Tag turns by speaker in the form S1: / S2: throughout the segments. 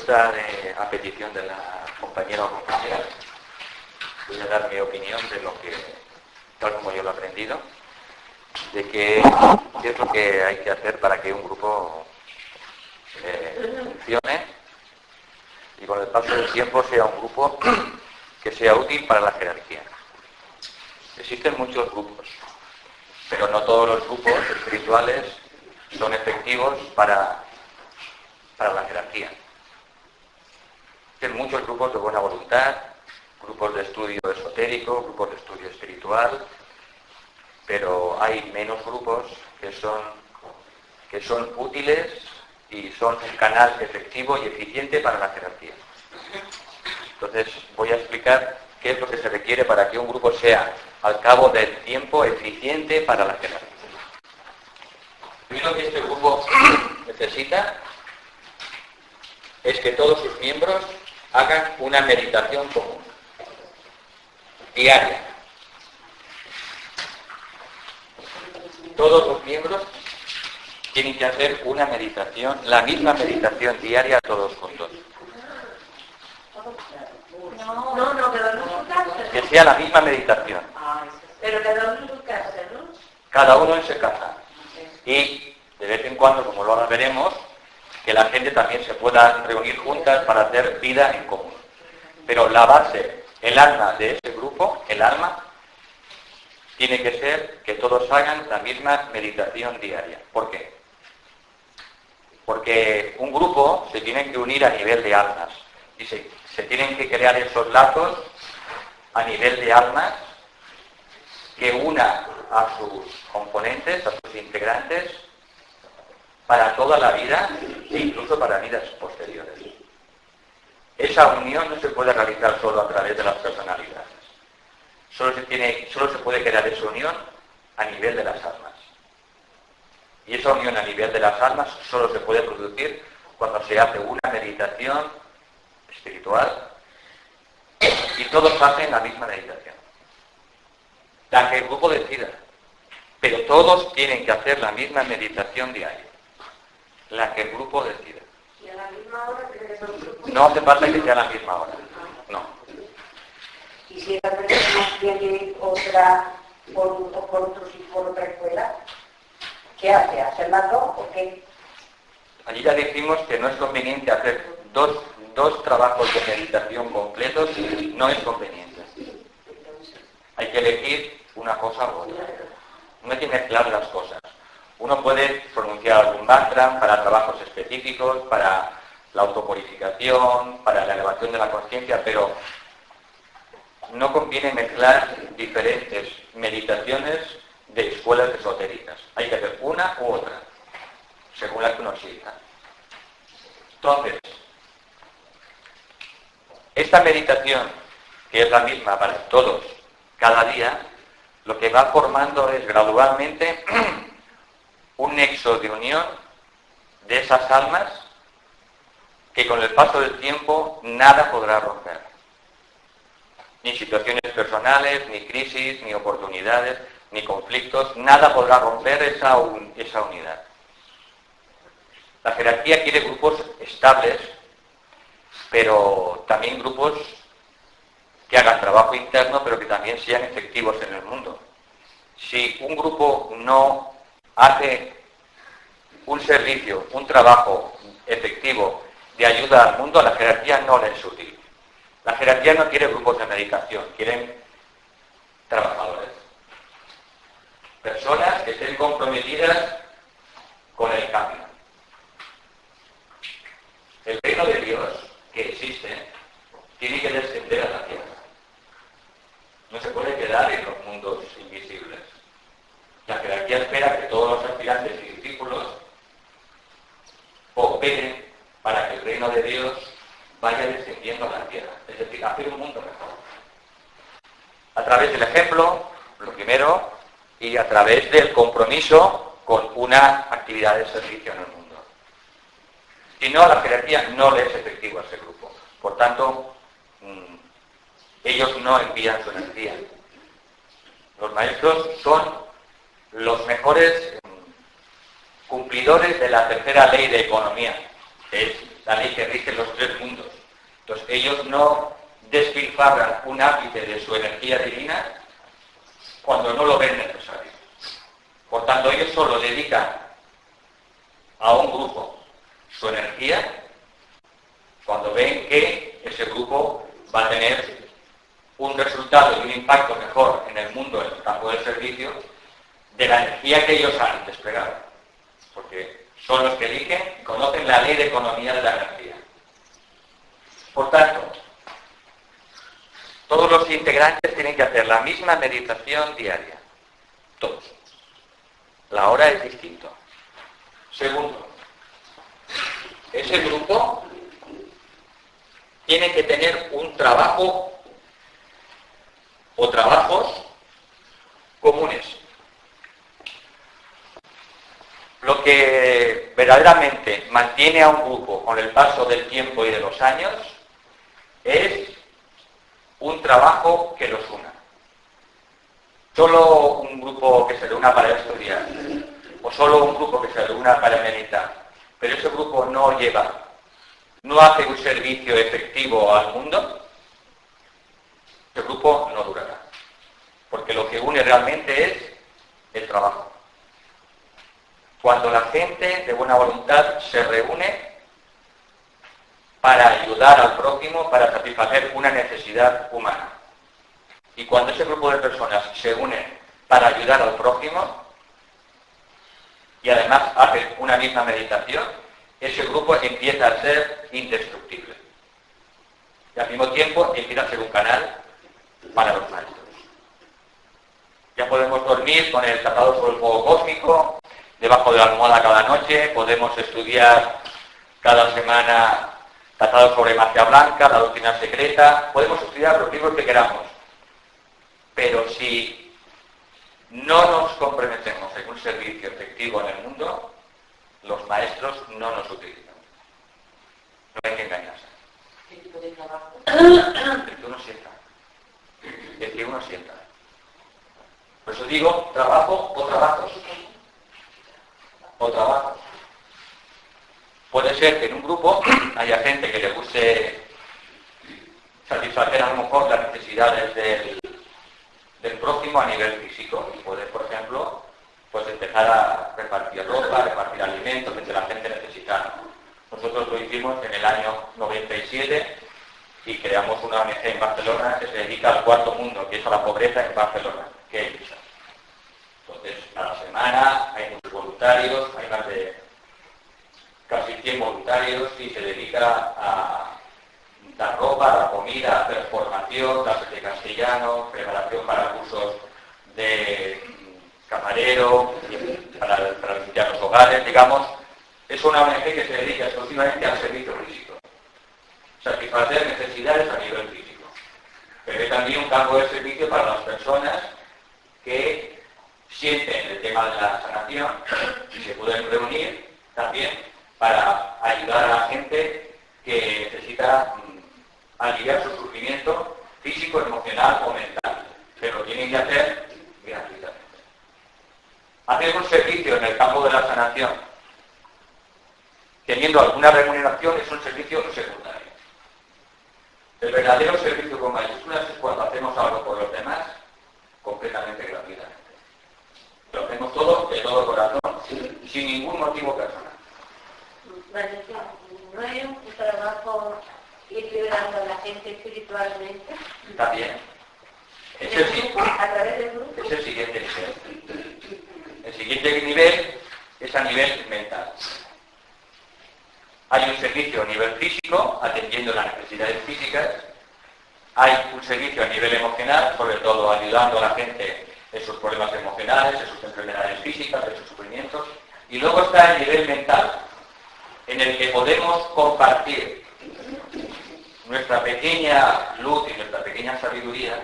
S1: a petición de la compañera o compañera, voy a dar mi opinión de lo que, tal como yo lo he aprendido, de qué es lo que hay que hacer para que un grupo funcione y con el paso del tiempo sea un grupo que sea útil para la jerarquía. Existen muchos grupos, pero no todos los grupos espirituales son efectivos para la jerarquía. Existen muchos grupos de buena voluntad, grupos de estudio esotérico, grupos de estudio espiritual, pero hay menos grupos que son útiles y son un canal efectivo y eficiente para la jerarquía. Entonces voy a explicar qué es lo que se requiere para que un grupo sea, al cabo del tiempo, eficiente para la jerarquía. Lo que este grupo necesita es que todos sus miembros hagan una meditación común, diaria. Todos los miembros tienen que hacer una meditación, la misma meditación diaria todos juntos.
S2: No, cada uno en su casa.
S1: Que sea la misma meditación.
S2: Pero cada uno en su casa, ¿no?
S1: Cada uno en su casa. Y de vez en cuando, como lo veremos, que la gente también se pueda reunir juntas para hacer vida en común. Pero la base, el alma de ese grupo, el alma, tiene que ser que todos hagan la misma meditación diaria. ¿Por qué? Porque un grupo se tiene que unir a nivel de almas. Y se tienen que crear esos lazos a nivel de almas que una a sus componentes, a sus integrantes, para toda la vida e incluso para vidas posteriores. Esa unión no se puede realizar solo a través de las personalidades. Solo se puede crear esa unión a nivel de las almas. Y esa unión a nivel de las almas solo se puede producir cuando se hace una meditación espiritual y todos hacen la misma meditación. La que el grupo decida. Pero todos tienen que hacer la misma meditación diaria. La que el grupo decida.
S2: ¿Y a la misma hora tiene que ser un grupo?
S1: No hace falta que sea a la misma hora. No.
S3: Y si esa persona tiene otra, por otra escuela, ¿qué hace? ¿Hacer las dos o qué?
S1: Allí ya dijimos que no es conveniente hacer dos trabajos de meditación completos, no es conveniente. Hay que elegir una cosa u otra. No hay que mezclar las cosas. Uno puede pronunciar algún mantra para trabajos específicos, para la autopurificación, para la elevación de la conciencia, pero no conviene mezclar diferentes meditaciones de escuelas esotéricas. Hay que hacer una u otra, según la que uno sienta. Entonces, esta meditación, que es la misma para todos, cada día, lo que va formando es gradualmente un nexo de unión de esas almas que con el paso del tiempo nada podrá romper. Ni situaciones personales, ni crisis, ni oportunidades, ni conflictos, nada podrá romper esa unidad. La jerarquía quiere grupos estables, pero también grupos que hagan trabajo interno, pero que también sean efectivos en el mundo. Si un grupo no hace un servicio, un trabajo efectivo de ayuda al mundo, a la jerarquía no le es útil. La jerarquía no quiere grupos de medicación, quieren trabajadores. Personas que estén comprometidas con el cambio. El reino de Dios que existe tiene que descender a la tierra. No se puede quedar en los mundos invisibles. La jerarquía espera que todos los aspirantes y discípulos cooperen para que el reino de Dios vaya descendiendo a la tierra. Es decir, hacer un mundo mejor. A través del ejemplo, lo primero, y a través del compromiso con una actividad de servicio en el mundo. Si no, la jerarquía no le es efectiva a ese grupo. Por tanto, ellos no envían su energía. Los maestros son los mejores cumplidores de la tercera ley de economía. Es la ley que rige los tres mundos. Entonces, ellos no despilfarran un ápice de su energía divina cuando no lo ven necesario. Por tanto, ellos solo dedican a un grupo su energía cuando ven que ese grupo va a tener un resultado y un impacto mejor en el mundo, en el campo del servicio, de la energía que ellos han desplegado. Porque son los que eligen y conocen la ley de economía de la energía. Por tanto, todos los integrantes tienen que hacer la misma meditación diaria. Todos. La hora es distinto. Segundo, ese grupo tiene que tener un trabajo o trabajos comunes. Lo que verdaderamente mantiene a un grupo con el paso del tiempo y de los años es un trabajo que los una. Solo un grupo que se reúna para estudiar, o solo un grupo que se reúna para meditar, pero ese grupo no hace un servicio efectivo al mundo, ese grupo no durará. Porque lo que une realmente es el trabajo. Cuando la gente de buena voluntad se reúne para ayudar al prójimo, para satisfacer una necesidad humana. Y cuando ese grupo de personas se une para ayudar al prójimo y además hacen una misma meditación, ese grupo empieza a ser indestructible. Y al mismo tiempo empieza a ser un canal para los maestros. Ya podemos dormir con el tratado sobre el fuego cósmico, debajo de la almohada cada noche, podemos estudiar cada semana tratado sobre magia blanca, la doctrina secreta, podemos estudiar los libros que queramos. Pero si no nos comprometemos en un servicio efectivo en el mundo, los maestros no nos utilizan. No hay que engañarse.
S2: ¿Qué tipo de trabajo?
S1: El que uno sienta. El que uno sienta. Por eso digo, trabajo o trabajos. O trabajos. Puede ser que en un grupo haya gente que le guste satisfacer a lo mejor las necesidades del prójimo a nivel físico. Y puede, por ejemplo, pues empezar a repartir ropa, repartir alimentos entre la gente necesitada. Nosotros lo hicimos en el año 97 y creamos una ONG en Barcelona que se dedica al cuarto mundo, que es a la pobreza en Barcelona, que es Lucha. Entonces, a la semana hay muchos voluntarios, hay más de casi 100 voluntarios y se dedica a dar ropa, dar comida, hacer formación, clases de castellano, preparación para cursos de camarero, para limpiar los hogares, digamos. Es una ONG que se dedica exclusivamente al servicio físico. Satisfacer necesidades a nivel físico. Pero hay también un campo de servicio para las personas que sienten el tema de la sanación y se pueden reunir también para ayudar a la gente que necesita aliviar su sufrimiento físico, emocional o mental. Pero lo tienen que hacer gratuitamente. Hacer un servicio en el campo de la sanación teniendo alguna remuneración es un servicio secundario. El verdadero servicio con mayúsculas es cuando hacemos algo por los demás completamente gratuitamente. Lo hacemos todo de todo corazón, sin ningún motivo personal.
S2: Vale, no es un trabajo ir liberando a la gente espiritualmente.
S1: También. Es el,
S2: A través del grupo.
S1: es el siguiente nivel. El siguiente nivel es a nivel mental. Hay un servicio a nivel físico, atendiendo las necesidades físicas. Hay un servicio a nivel emocional, sobre todo ayudando a la gente en sus problemas emocionales, en sus enfermedades físicas, en sus sufrimientos. Y luego está el nivel mental, en el que podemos compartir nuestra pequeña luz y nuestra pequeña sabiduría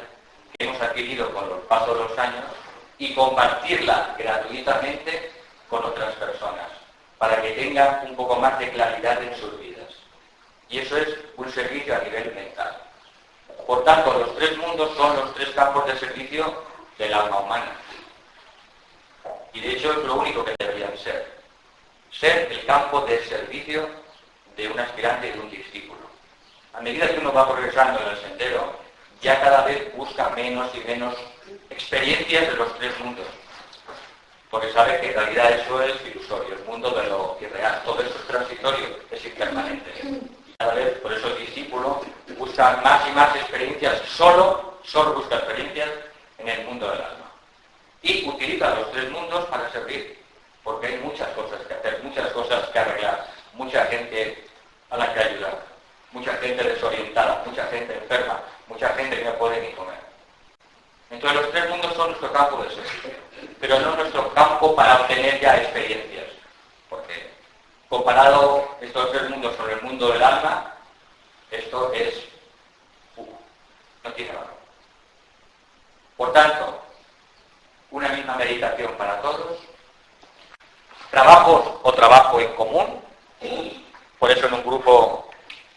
S1: que hemos adquirido con los pasos de los años y compartirla gratuitamente con otras personas, para que tengan un poco más de claridad en sus vidas. Y eso es un servicio a nivel mental. Por tanto, los tres mundos son los tres campos de servicio del alma humana. Y de hecho es lo único que deberían ser. Ser el campo de servicio de un aspirante y de un discípulo. A medida que uno va progresando en el sendero, ya cada vez busca menos y menos experiencias de los tres mundos, porque sabe que en realidad eso es ilusorio, el mundo de lo irreal, todo eso es transitorio, es impermanente. Cada vez, por eso el discípulo busca más y más experiencias, solo busca experiencias en el mundo del alma. Y utiliza los tres mundos para servir, porque hay muchas cosas que hacer, muchas cosas que arreglar, mucha gente a la que ayudar, mucha gente desorientada, mucha gente enferma, mucha gente que no puede ni comer. Entonces los tres mundos son nuestro campo de servicio, pero no nuestro campo para obtener ya experiencias, porque comparado estos tres mundos con el mundo del alma, esto es no tiene valor. Por tanto, una misma meditación para todos, trabajos o trabajo en común, por eso en un grupo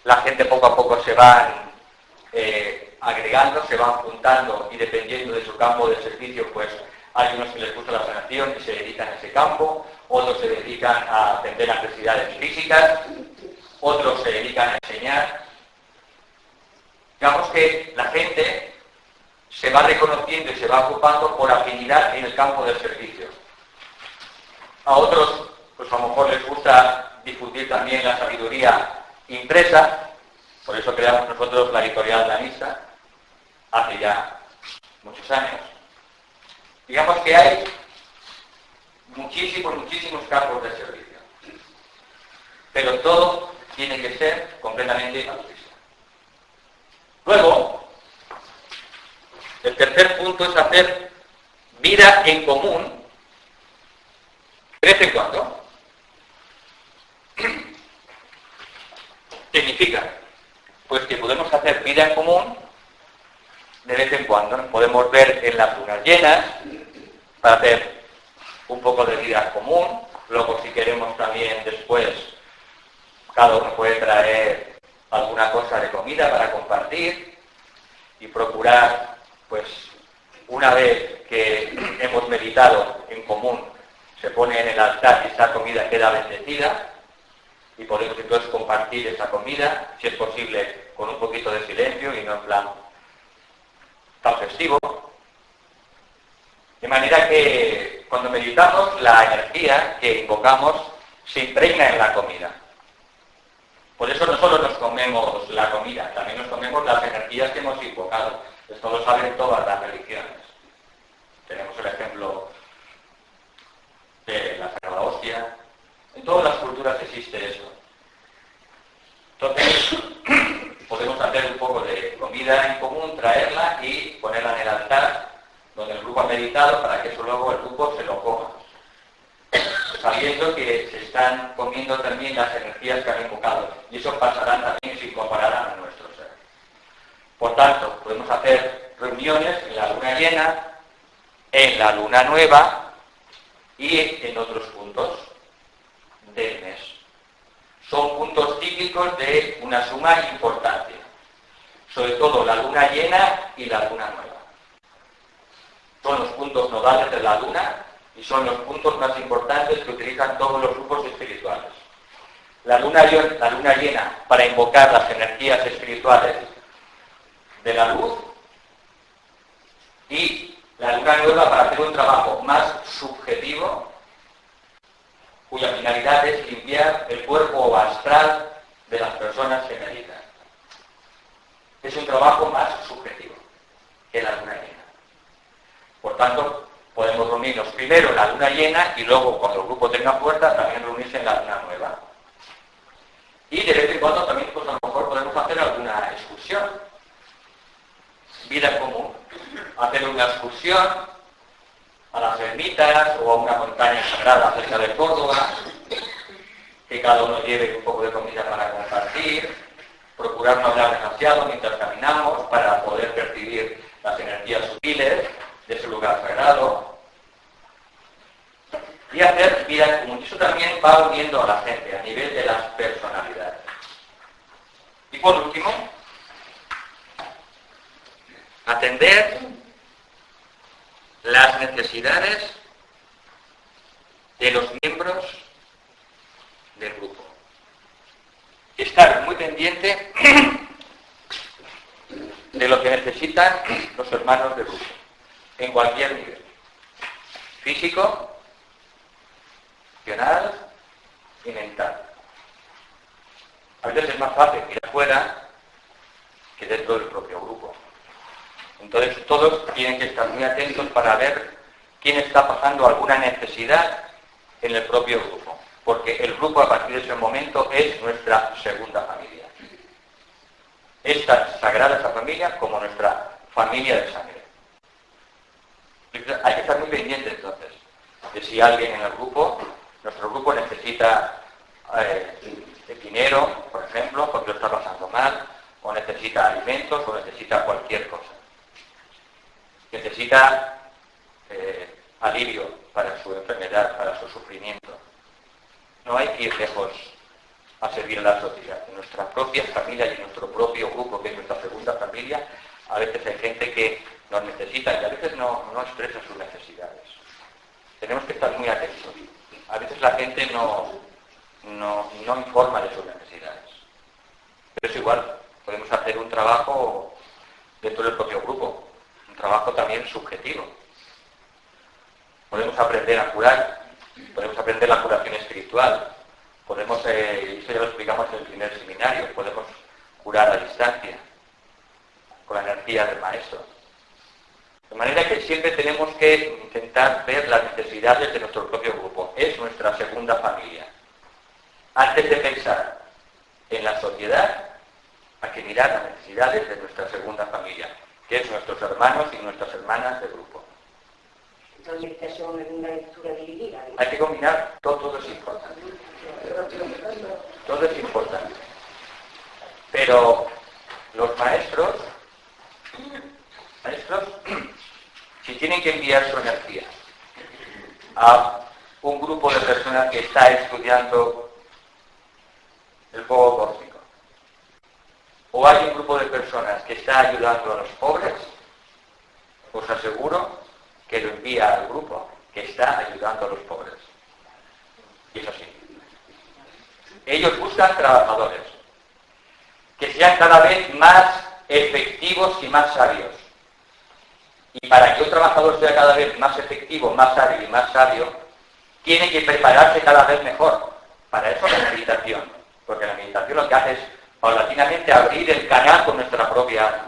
S1: la gente poco a poco se van agregando, se van juntando y dependiendo de su campo de servicio, pues hay unos que les gusta la sanación y se dedican a ese campo, otros se dedican a atender las necesidades físicas, otros se dedican a enseñar. Digamos que la gente se va reconociendo y se va ocupando por afinidad en el campo del servicio. A otros, pues a lo mejor les gusta difundir también la sabiduría impresa, por eso creamos nosotros la editorial Lanista, hace ya muchos años. Digamos que hay muchísimos campos de servicio, pero todo tiene que ser completamente altruista. Luego, el tercer punto es hacer vida en común de vez en cuando. Significa, pues que podemos hacer vida en común de vez en cuando. Nos podemos ver en las lunas llenas para hacer un poco de vida en común. Luego, si queremos también después, cada uno puede traer alguna cosa de comida para compartir y procurar, pues, una vez que hemos meditado en común, se pone en el altar y esa comida queda bendecida y podemos entonces compartir esa comida, si es posible, con un poquito de silencio y no en plan tan festivo. De manera que cuando meditamos, la energía que invocamos se impregna en la comida. Por eso no solo nos comemos la comida, también nos comemos las energías que hemos invocado. Esto lo saben todas las religiones. Tenemos el ejemplo de la Sagrada Hostia. En todas las culturas existe eso. Entonces, podemos hacer un poco de comida en común, traerla y ponerla en el altar, donde el grupo ha meditado, para que eso luego el grupo se lo coma, sabiendo que se están comiendo también las energías que han invocado, y eso pasarán también, se incorporarán a nuestro ser. Por tanto, podemos hacer reuniones en la luna llena, en la luna nueva y en otros puntos del mes. Son puntos típicos de una suma importancia, sobre todo la luna llena y la luna nueva. Son los puntos nodales de la luna y son los puntos más importantes que utilizan todos los grupos espirituales. La luna llena para invocar las energías espirituales de la luz y la luna nueva para hacer un trabajo más subjetivo, cuya finalidad es limpiar el cuerpo astral de las personas que meditan. Es un trabajo más subjetivo que la luna llena. Por tanto, podemos reunirnos primero en la luna llena y luego, cuando el grupo tenga fuerza, también reunirse en la luna nueva. Y de vez en cuando también, pues a lo mejor podemos hacer alguna excursión. Vida en común. Hacer una excursión a las ermitas o a una montaña sagrada cerca de Córdoba, que cada uno lleve un poco de comida para compartir, procurar no hablar demasiado mientras caminamos para poder percibir las energías sutiles de ese lugar sagrado y hacer vida en común. Eso también va uniendo a la gente a nivel de las personalidades. Y por último, atender las necesidades de los miembros del grupo. pendiente de lo que necesitan los hermanos de grupo, en cualquier nivel. Físico, emocional y mental. A veces es más fácil ir afuera que dentro del propio grupo. Entonces todos tienen que estar muy atentos para ver quién está pasando alguna necesidad en el propio grupo, porque el grupo a partir de ese momento es nuestra segunda familia. Es tan sagrada esa familia como nuestra familia de sangre. Hay que estar muy pendiente entonces de si alguien en el grupo, nuestro grupo necesita dinero, por ejemplo, porque lo está pasando mal, o necesita alimentos, o necesita cualquier cosa. Necesita alivio para su enfermedad, para su sufrimiento. No hay que ir lejos a servir a la sociedad. En nuestra propia familia y en nuestro propio grupo, que es nuestra segunda familia, a veces hay gente que nos necesita y a veces no expresa sus necesidades. Tenemos que estar muy atentos. A veces la gente no informa de sus necesidades. Pero es igual, podemos hacer un trabajo dentro del propio grupo, un trabajo también subjetivo. Podemos aprender a curar, podemos aprender la curación espiritual, podemos, eso ya lo explicamos en el primer seminario, podemos curar a distancia, con la energía del maestro. De manera que siempre tenemos que intentar ver las necesidades de nuestro propio grupo. Es nuestra segunda familia. Antes de pensar en la sociedad, hay que mirar las necesidades de nuestra segunda familia, que es nuestros hermanos y nuestras hermanas de grupo.
S3: Entonces, eso es una lectura dividida.
S1: Hay que combinar, todo es importante. Todo es importante. Pero los maestros, si tienen que enviar su energía a un grupo de personas que está estudiando el fuego cósmico, o hay un grupo de personas que está ayudando a los pobres, os aseguro que lo envía al grupo que está ayudando a los pobres. Y es así. Ellos buscan trabajadores que sean cada vez más efectivos y más sabios. Y para que un trabajador sea cada vez más efectivo, más hábil y más sabio, tiene que prepararse cada vez mejor. Para eso la meditación. Porque la meditación lo que hace es paulatinamente abrir el canal con nuestra propia alma.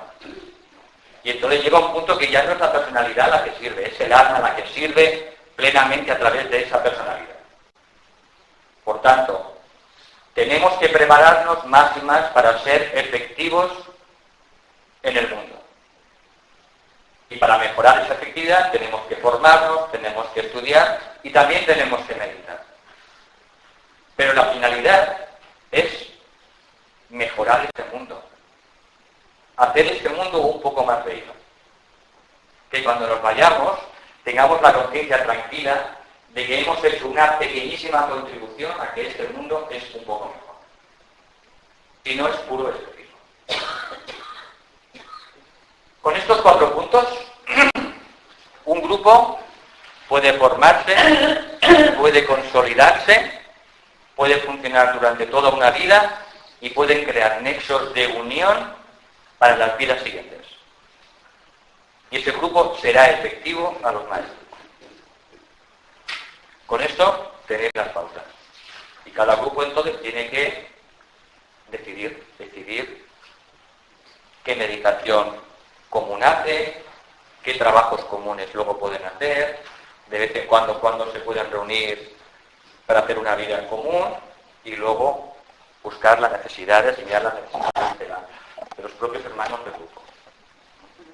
S1: Y entonces llega un punto que ya no es la personalidad la que sirve, es el alma la que sirve plenamente a través de esa personalidad. Por tanto, tenemos que prepararnos más y más para ser efectivos en el mundo. Y para mejorar esa efectividad tenemos que formarnos, tenemos que estudiar y también tenemos que meditar. Pero la finalidad es mejorar este mundo. Hacer este mundo un poco más bello. Que cuando nos vayamos tengamos la conciencia tranquila de que hemos hecho una pequeñísima contribución a que este mundo es un poco mejor. Y no es puro escepticismo. Con estos 4 puntos, un grupo puede formarse, puede consolidarse, puede funcionar durante toda una vida y pueden crear nexos de unión para las vidas siguientes. Y ese grupo será efectivo a los maestros. Con esto tenéis las pautas. Y cada grupo entonces tiene que decidir qué meditación común hace, qué trabajos comunes luego pueden hacer, de vez en cuando se pueden reunir para hacer una vida en común y luego buscar las necesidades y mirar las necesidades de los propios hermanos del grupo.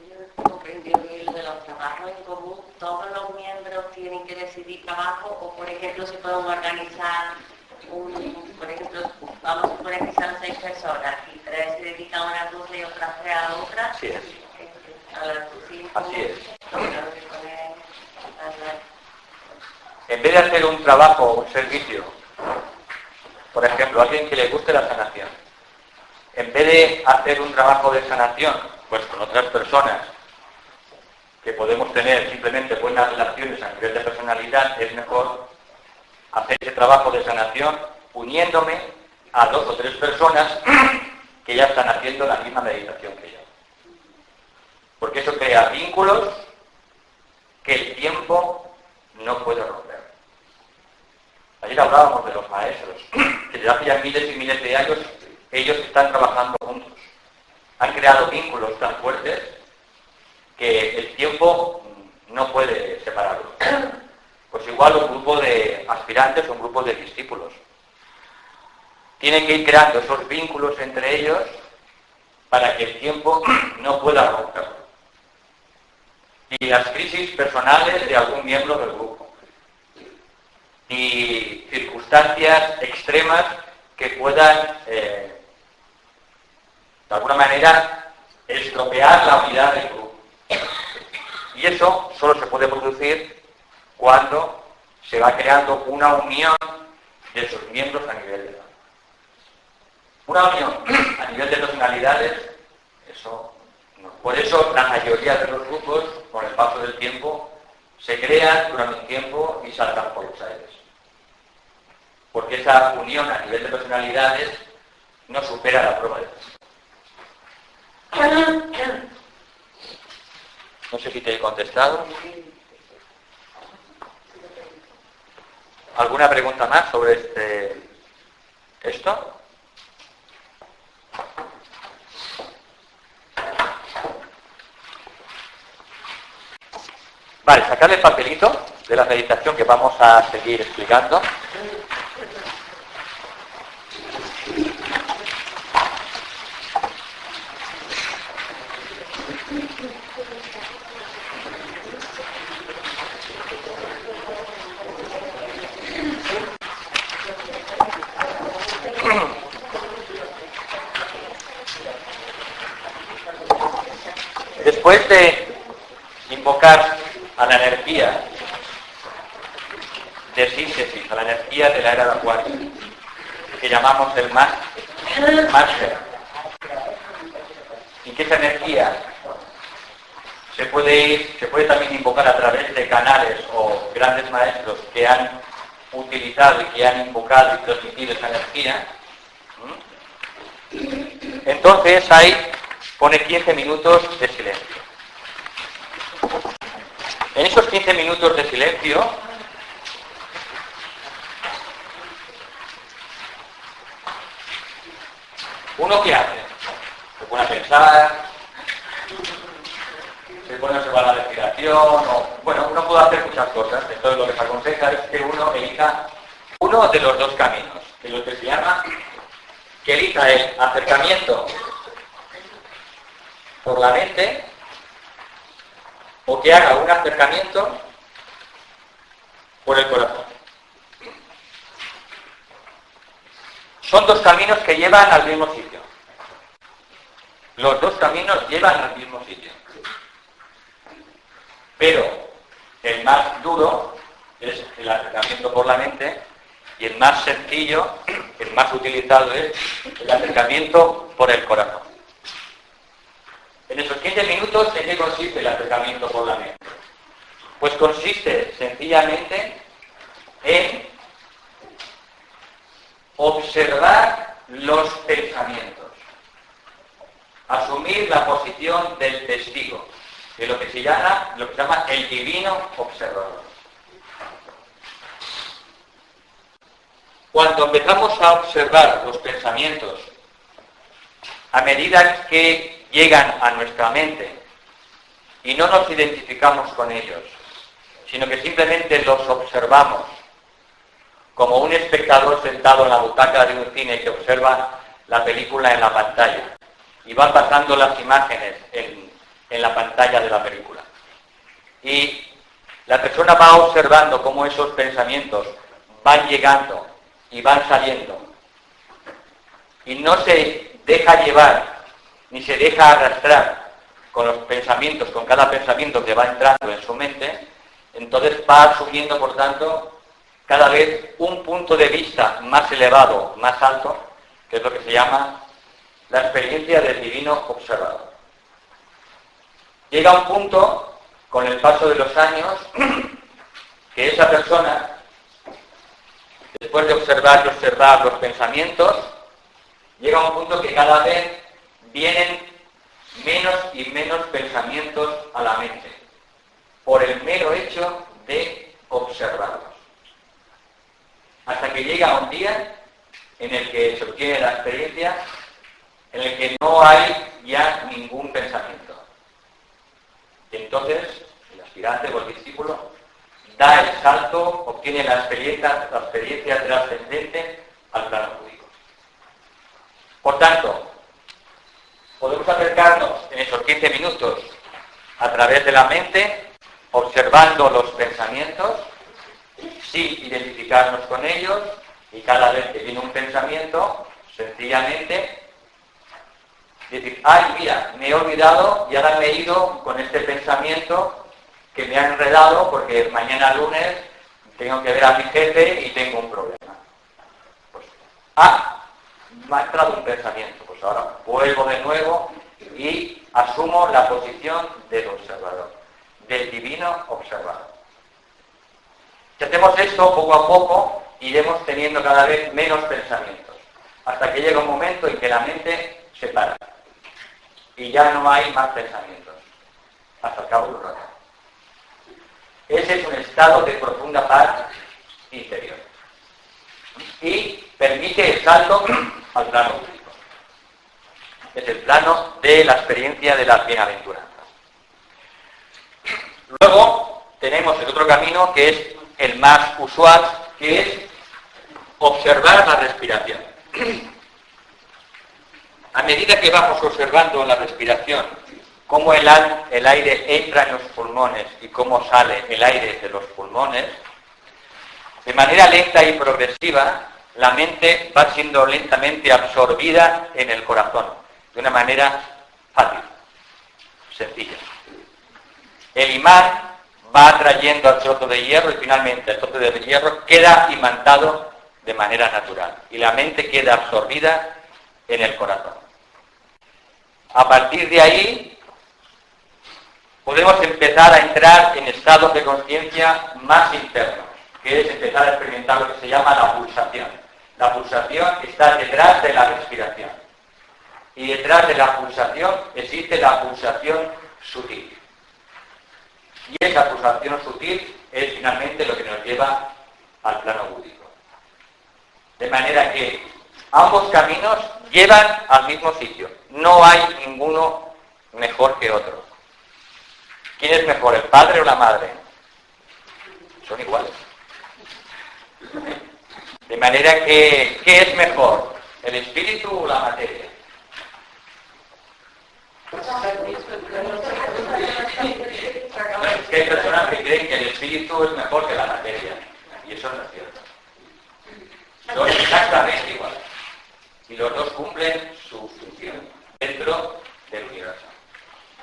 S2: Yo comprendí que de los trabajos en común, todos los miembros tienen que decidir trabajo o, por ejemplo, se pueden organizar por ejemplo, vamos a suponer que sean 6 personas y 3 se dedican a una cosa y otras 3 a otra.
S1: Así es.
S2: Así es.
S1: En vez de hacer un trabajo o un servicio, por ejemplo, a alguien que le guste la sanación, en vez de hacer un trabajo de sanación, pues con otras personas que podemos tener simplemente buenas relaciones a nivel de personalidad, es mejor hacer ese trabajo de sanación uniéndome a 2 o 3 personas que ya están haciendo la misma meditación que yo. Porque eso crea vínculos que el tiempo no puede romper. Ayer hablábamos de los maestros, que desde hace ya miles y miles de años ellos están trabajando juntos. Han creado vínculos tan fuertes que el tiempo no puede separarlos. Pues igual un grupo de aspirantes o un grupo de discípulos. Tienen que ir creando esos vínculos entre ellos para que el tiempo no pueda romperlo. Y las crisis personales de algún miembro del grupo. Y circunstancias extremas que puedan, de alguna manera, estropear la unidad del grupo. Y eso solo se puede producir cuando se va creando una unión de esos miembros a nivel de edad. Una unión a nivel de personalidades, eso no. Por eso la mayoría de los grupos, con el paso del tiempo, se crean durante un tiempo y saltan por los aires. Porque esa unión a nivel de personalidades no supera la prueba de test. No sé si te he contestado. ¿Alguna pregunta más sobre esto? Vale, sacarle el papelito de la meditación que vamos a seguir explicando. Después de invocar a la energía de síntesis, a la energía de la era de Acuario, que llamamos el máster, y que esa energía se puede también invocar a través de canales o grandes maestros que han utilizado y que han invocado y transmitido esa energía. Entonces ahí pone 15 minutos de silencio. En esos 15 minutos de silencio, ¿uno qué hace? Se pone a pensar, se pone a observar la respiración, uno puede hacer muchas cosas. Entonces lo que se aconseja es que uno elija uno de los dos caminos, que es lo que se llama, que elija el acercamiento por la mente, o que haga un acercamiento por el corazón. Son dos caminos que llevan al mismo sitio. Los dos caminos llevan al mismo sitio. Pero el más duro es el acercamiento por la mente y el más sencillo, el más utilizado es el acercamiento por el corazón. En esos 15 minutos, ¿en qué consiste el acercamiento por la mente? Pues consiste sencillamente en observar los pensamientos, asumir la posición del testigo, de lo que se llama el divino observador. Cuando empezamos a observar los pensamientos, a medida que llegan a nuestra mente y no nos identificamos con ellos, sino que simplemente los observamos como un espectador sentado en la butaca de un cine que observa la película en la pantalla y van pasando las imágenes en la pantalla de la película. Y la persona va observando cómo esos pensamientos van llegando y van saliendo y no se deja llevar ni se deja arrastrar con los pensamientos, con cada pensamiento que va entrando en su mente, entonces va asumiendo, por tanto, cada vez un punto de vista más elevado, más alto, que es lo que se llama la experiencia del divino observador. Llega un punto, con el paso de los años, que esa persona, después de observar y observar los pensamientos, llega a un punto que cada vez vienen menos y menos pensamientos a la mente, por el mero hecho de observarlos. Hasta que llega un día en el que se obtiene la experiencia, en el que no hay ya ningún pensamiento. Y entonces el aspirante o el discípulo da el salto, obtiene la experiencia trascendente al plano búdico. Por tanto, podemos acercarnos en esos 15 minutos a través de la mente, observando los pensamientos, sin identificarnos con ellos, y cada vez que viene un pensamiento, sencillamente decir, ay, mira, me he olvidado y ahora me he ido con este pensamiento que me ha enredado porque mañana lunes tengo que ver a mi jefe y tengo un problema. Pues, me ha entrado un pensamiento, pues ahora vuelvo de nuevo y asumo la posición del observador, del divino observador. Si hacemos esto poco a poco, iremos teniendo cada vez menos pensamientos, hasta que llega un momento en que la mente se para y ya no hay más pensamientos, hasta el cabo de un rato. Ese es un estado de profunda paz interior y permite el salto al plano búdico. Es el plano de la experiencia de las bienaventuranzas. Luego tenemos el otro camino, que es el más usual, que es observar la respiración. A medida que vamos observando la respiración, cómo el aire entra en los pulmones y cómo sale el aire de los pulmones, de manera lenta y progresiva, la mente va siendo lentamente absorbida en el corazón, de una manera fácil, sencilla. El imán va atrayendo al trozo de hierro y finalmente el trozo de hierro queda imantado de manera natural y la mente queda absorbida en el corazón. A partir de ahí podemos empezar a entrar en estados de conciencia más internos, que es empezar a experimentar lo que se llama la pulsación. La pulsación está detrás de la respiración y detrás de la pulsación existe la pulsación sutil. Y esa pulsación sutil es finalmente lo que nos lleva al plano búdico. De manera que ambos caminos llevan al mismo sitio. No hay ninguno mejor que otro. ¿Quién es mejor, el padre o la madre? Son iguales. De manera que, ¿qué es mejor? ¿El espíritu o la materia? Es que hay personas que creen que el espíritu es mejor que la materia. Y eso no es cierto. Son exactamente iguales. Y los dos cumplen su función dentro del universo.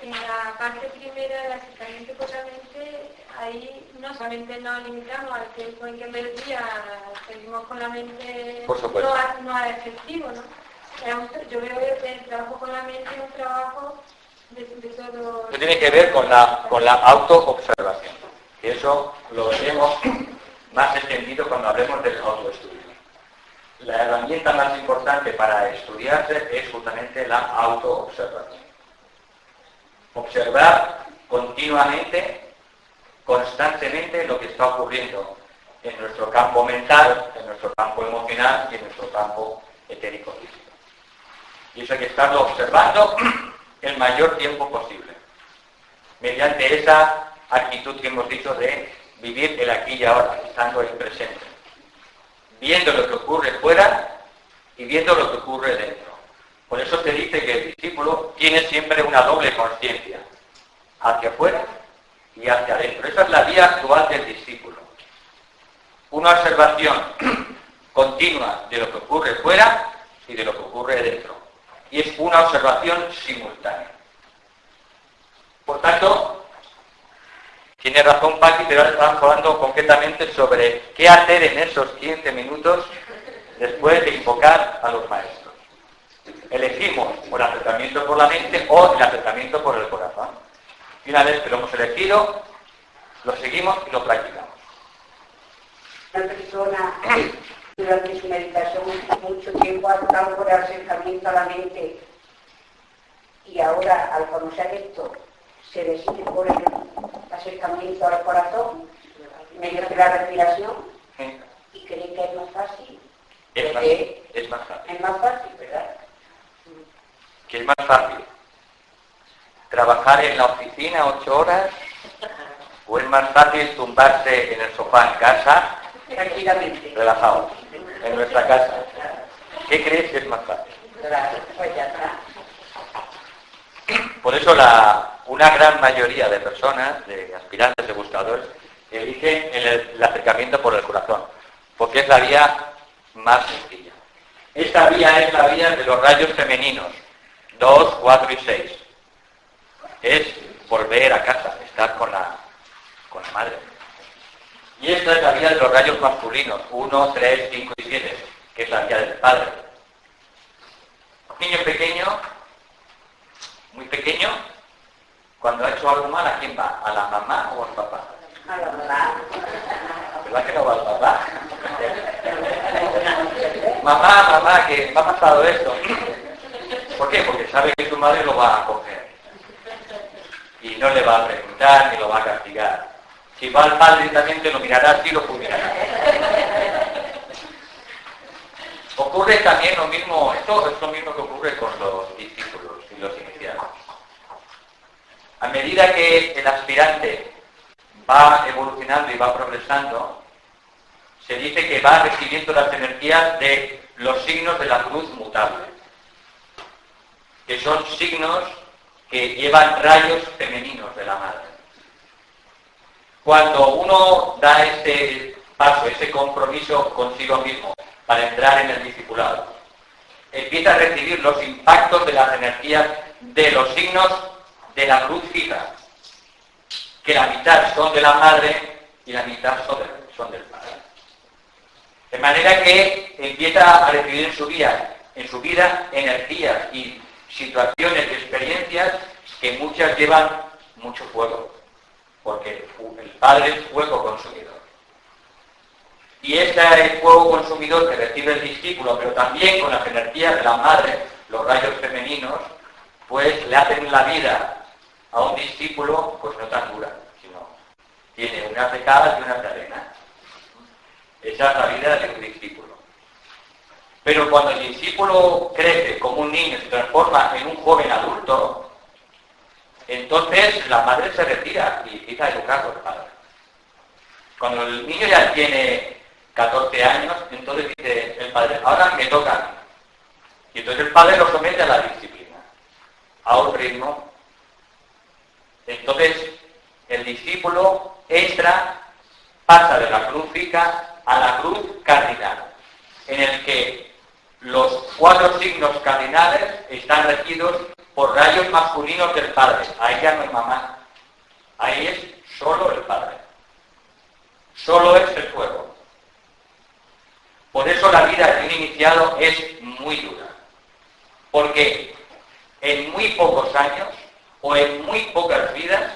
S4: En la parte primera del acercamiento con la mente, ahí no solamente nos limitamos al tiempo en que mediodía seguimos con la mente.
S1: Por supuesto.
S4: No es efectivo, ¿no? Yo veo que el trabajo con la mente es un trabajo de todo.
S1: Eso tiene que ver con la autoobservación. Y eso lo veremos más extendido cuando hablemos del autoestudio. La herramienta más importante para estudiarse es justamente la autoobservación. Observar continuamente, constantemente lo que está ocurriendo en nuestro campo mental, en nuestro campo emocional y en nuestro campo etérico físico. Y eso hay que estarlo observando el mayor tiempo posible, mediante esa actitud que hemos dicho de vivir el aquí y ahora, estando en presente, viendo lo que ocurre fuera y viendo lo que ocurre dentro. Por eso se dice que el discípulo tiene siempre una doble conciencia, hacia afuera y hacia adentro. Esa es la vía actual del discípulo. Una observación continua de lo que ocurre fuera y de lo que ocurre dentro. Y es una observación simultánea. Por tanto, tiene razón Paqui, pero ahora estamos hablando concretamente sobre qué hacer en esos 15 minutos después de invocar a los maestros. Elegimos o el acercamiento por la mente o el acercamiento por el corazón. Y una vez que lo hemos elegido, lo seguimos y lo practicamos.
S3: Una persona durante su meditación mucho tiempo ha estado por el acercamiento a la mente y ahora al conocer esto se decide por el acercamiento al corazón mediante la respiración y cree que es más fácil.
S1: Es más fácil.
S3: Es más fácil, ¿verdad?
S1: ¿Qué es más fácil? ¿Trabajar en la oficina 8 horas? ¿O es más fácil tumbarse en el sofá en casa,
S3: Tranquilamente.
S1: relajado, en nuestra casa? ¿Qué crees que es más fácil?
S3: Claro, pues ya está.
S1: Por eso una gran mayoría de personas, de aspirantes, de buscadores, eligen el acercamiento por el corazón, porque es la vía más sencilla. Esta vía es la vía de los rayos femeninos, 2, 4 y 6. Es volver a casa, estar con la madre. Y esta es la vía de los rayos masculinos, 1, 3, 5 y 7, que es la vía del padre. Un niño pequeño, muy pequeño, cuando ha hecho algo mal, ¿a quién va? ¿A la mamá o al papá?
S3: A la verdad.
S1: ¿Verdad que no va al papá? Mamá, que me ha pasado esto. ¿Por qué? Porque sabe que su madre lo va a coger. Y no le va a preguntar ni lo va a castigar. Si va al padre directamente lo mirará así y lo fulminará. Ocurre también lo mismo, esto es lo mismo que ocurre con los discípulos y los iniciados. A medida que el aspirante va evolucionando y va progresando, se dice que va recibiendo las energías de los signos de la cruz mutable, que son signos que llevan rayos femeninos de la madre. Cuando uno da ese paso, ese compromiso consigo mismo para entrar en el discipulado, empieza a recibir los impactos de las energías de los signos de la cruz fija, que la mitad son de la madre y la mitad son del padre. De manera que empieza a recibir en su vida energías y situaciones y experiencias que muchas llevan mucho fuego, porque el padre es fuego consumidor. Y este fuego consumidor que recibe el discípulo, pero también con las energías de la madre, los rayos femeninos, pues le hacen la vida a un discípulo pues no tan dura, sino tiene unas de cal y unas de arena. Esa es la vida de un discípulo. Pero cuando el discípulo crece como un niño, se transforma en un joven adulto, entonces la madre se retira y empieza a educarlo el padre. Cuando el niño ya tiene 14 años, entonces dice el padre, ahora me toca a mí. Y entonces el padre lo somete a la disciplina, a un ritmo. Entonces el discípulo pasa de la cruz fija a la cruz cardinal, en el que los 4 signos cardinales están regidos por rayos masculinos del padre. Ahí ya no hay mamá, ahí es solo el padre, solo es el fuego. Por eso la vida de un iniciado es muy dura, porque en muy pocos años o en muy pocas vidas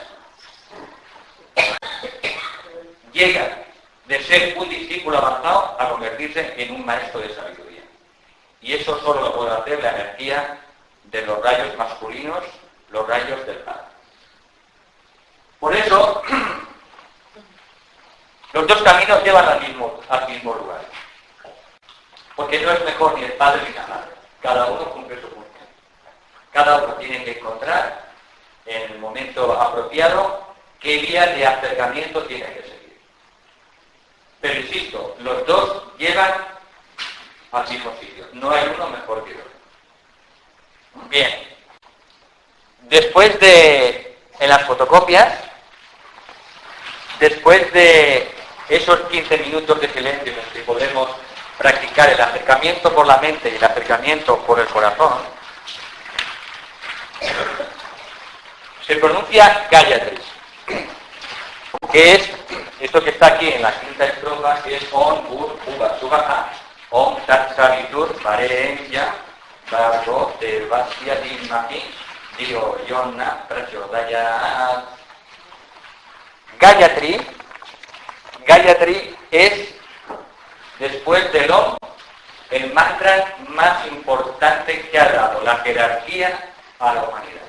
S1: llega de ser un discípulo avanzado a convertirse en un maestro de sabiduría. Y eso solo lo puede hacer la energía de los rayos masculinos, los rayos del padre. Por eso, los dos caminos llevan al mismo lugar. Porque no es mejor ni el padre ni la madre. Cada uno cumple su función. Cada uno tiene que encontrar en el momento apropiado qué vía de acercamiento tiene que seguir. Pero insisto, los dos llevan al mismo sitio. No hay uno mejor que otro. Bien. Después en las fotocopias, después de esos 15 minutos de silencio en los que podemos practicar el acercamiento por la mente y el acercamiento por el corazón, se pronuncia Gayatri, que es esto que está aquí en la quinta estrofa, que es Om Bur Bhuva Suvaha, Om Tat Savitur Varenyam Bhargo Devasya Dhimmahi Dhiyo Yona Prachodayat. Gayatri es, después del Om, el mantra más importante que ha dado la jerarquía a la humanidad.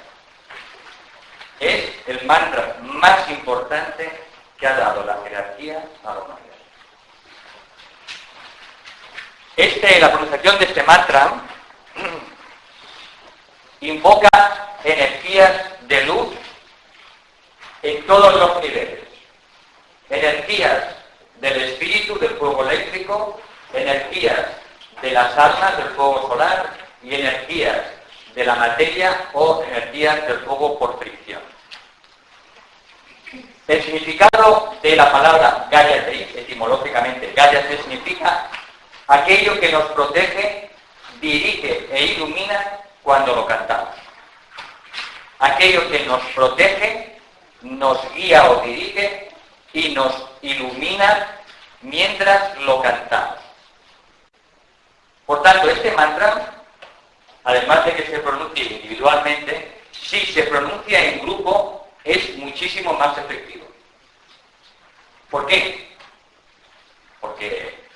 S1: es el mantra más importante que ha dado la jerarquía a la humanidad. La pronunciación de este mantra invoca energías de luz en todos los niveles. Energías del espíritu, del fuego eléctrico, energías de las almas, del fuego solar, y energías de la materia o energías del fuego por fricción. El significado de la palabra Gayatri, etimológicamente, Gayatri significa aquello que nos protege, dirige e ilumina cuando lo cantamos. Aquello que nos protege, nos guía o dirige y nos ilumina mientras lo cantamos. Por tanto, este mantra, además de que se pronuncie individualmente, si se pronuncia en grupo, es muchísimo más efectivo. ¿Por qué? Porque,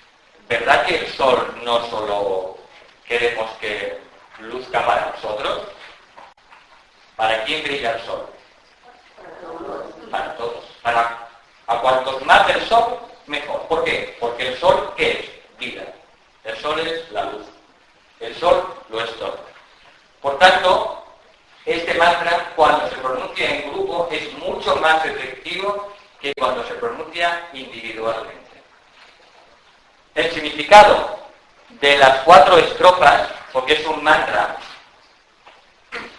S1: ¿verdad que el sol no solo queremos que luzca para nosotros? ¿Para quién brilla el sol? Para todos. A cuantos más del sol, mejor. ¿Por qué? Porque el sol, ¿qué es? Vida. El sol es la luz. El sol lo es todo. Por tanto, este mantra, cuando se pronuncia en grupo, es mucho más efectivo que cuando se pronuncia individualmente. El significado de las 4 estrofas, porque es un mantra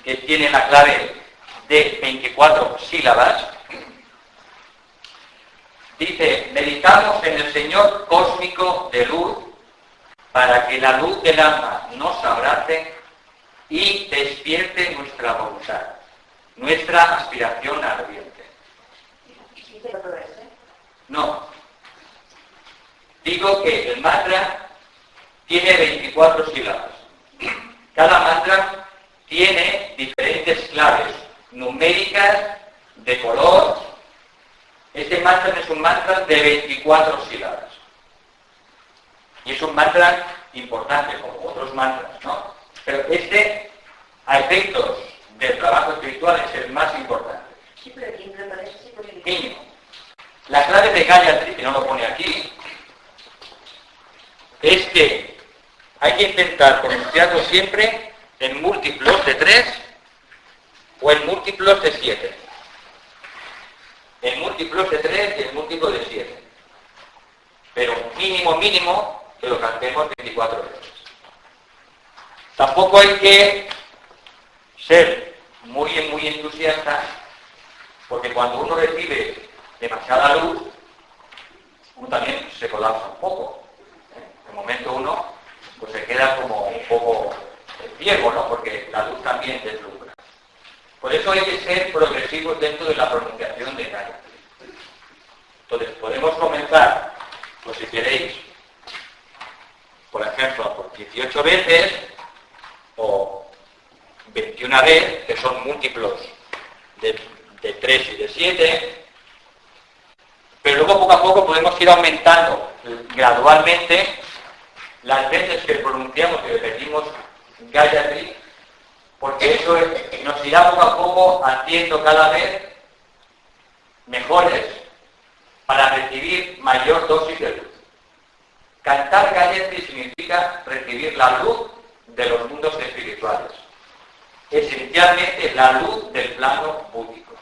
S1: que tiene la clave de 24 sílabas, dice: meditamos en el Señor cósmico de luz para que la luz del alma nos abrace y despierte nuestra voluntad, nuestra aspiración ardiente. No. Digo que el mantra tiene 24 sílabas. Cada mantra tiene diferentes claves numéricas, de color. Este mantra es un mantra de 24 sílabas. Y es un mantra importante, como otros mantras, ¿no? Pero este, a efectos del trabajo espiritual, es el más importante. Mínimo. La clave de Gayatri, que no lo pone aquí, es que hay que intentar pronunciarlo siempre en múltiplos de 3 o en múltiplos de 7. En múltiplos de 3 y en múltiplos de 7. Pero mínimo, que lo cantemos 24 veces. Tampoco hay que ser muy entusiasta, porque cuando uno recibe demasiada luz, uno también se colapsa un poco. En el momento uno pues se queda como un poco ciego, ¿no? Porque la luz también deslumbra. Por eso hay que ser progresivos dentro de la pronunciación de Gayatri. Entonces podemos comenzar, pues si queréis, por ejemplo, por 18 veces o 21 veces, que son múltiplos de 3 y de 7, pero luego poco a poco podemos ir aumentando gradualmente las veces que pronunciamos y repetimos Gayatri, porque eso nos irá poco a poco haciendo cada vez mejores para recibir mayor dosis de luz. Cantar Gayatri significa recibir la luz de los mundos espirituales, esencialmente la luz del plano búdico.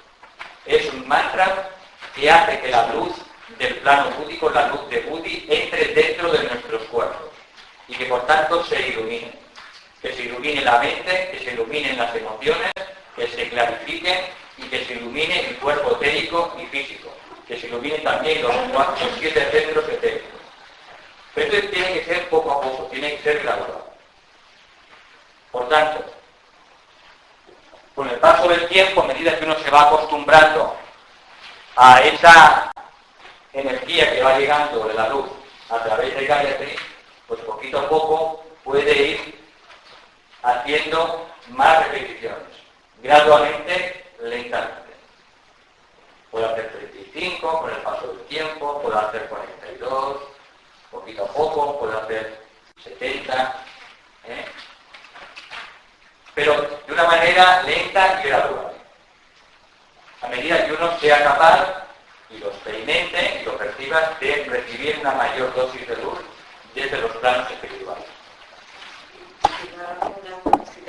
S1: Es un mantra que hace que la luz del plano búdico, la luz de Budi, entre dentro de nuestros cuerpos y que por tanto se ilumine. Que se ilumine la mente, que se iluminen las emociones, que se clarifiquen y que se ilumine el cuerpo etérico y físico, que se iluminen también los 7 centros etéricos. Pero esto tiene que ser poco a poco, tiene que ser gradual. Por tanto, con el paso del tiempo, a medida que uno se va acostumbrando a esa energía que va llegando de la luz a través de Gayatri, pues poquito a poco puede ir haciendo más repeticiones, gradualmente, lentamente. Puede hacer 35 con el paso del tiempo, puede hacer 42, poquito a poco, puede hacer 70, pero de una manera lenta y gradual. a medida que uno sea capaz y lo experimente y lo perciba de recibir una mayor dosis de luz desde los planos espirituales.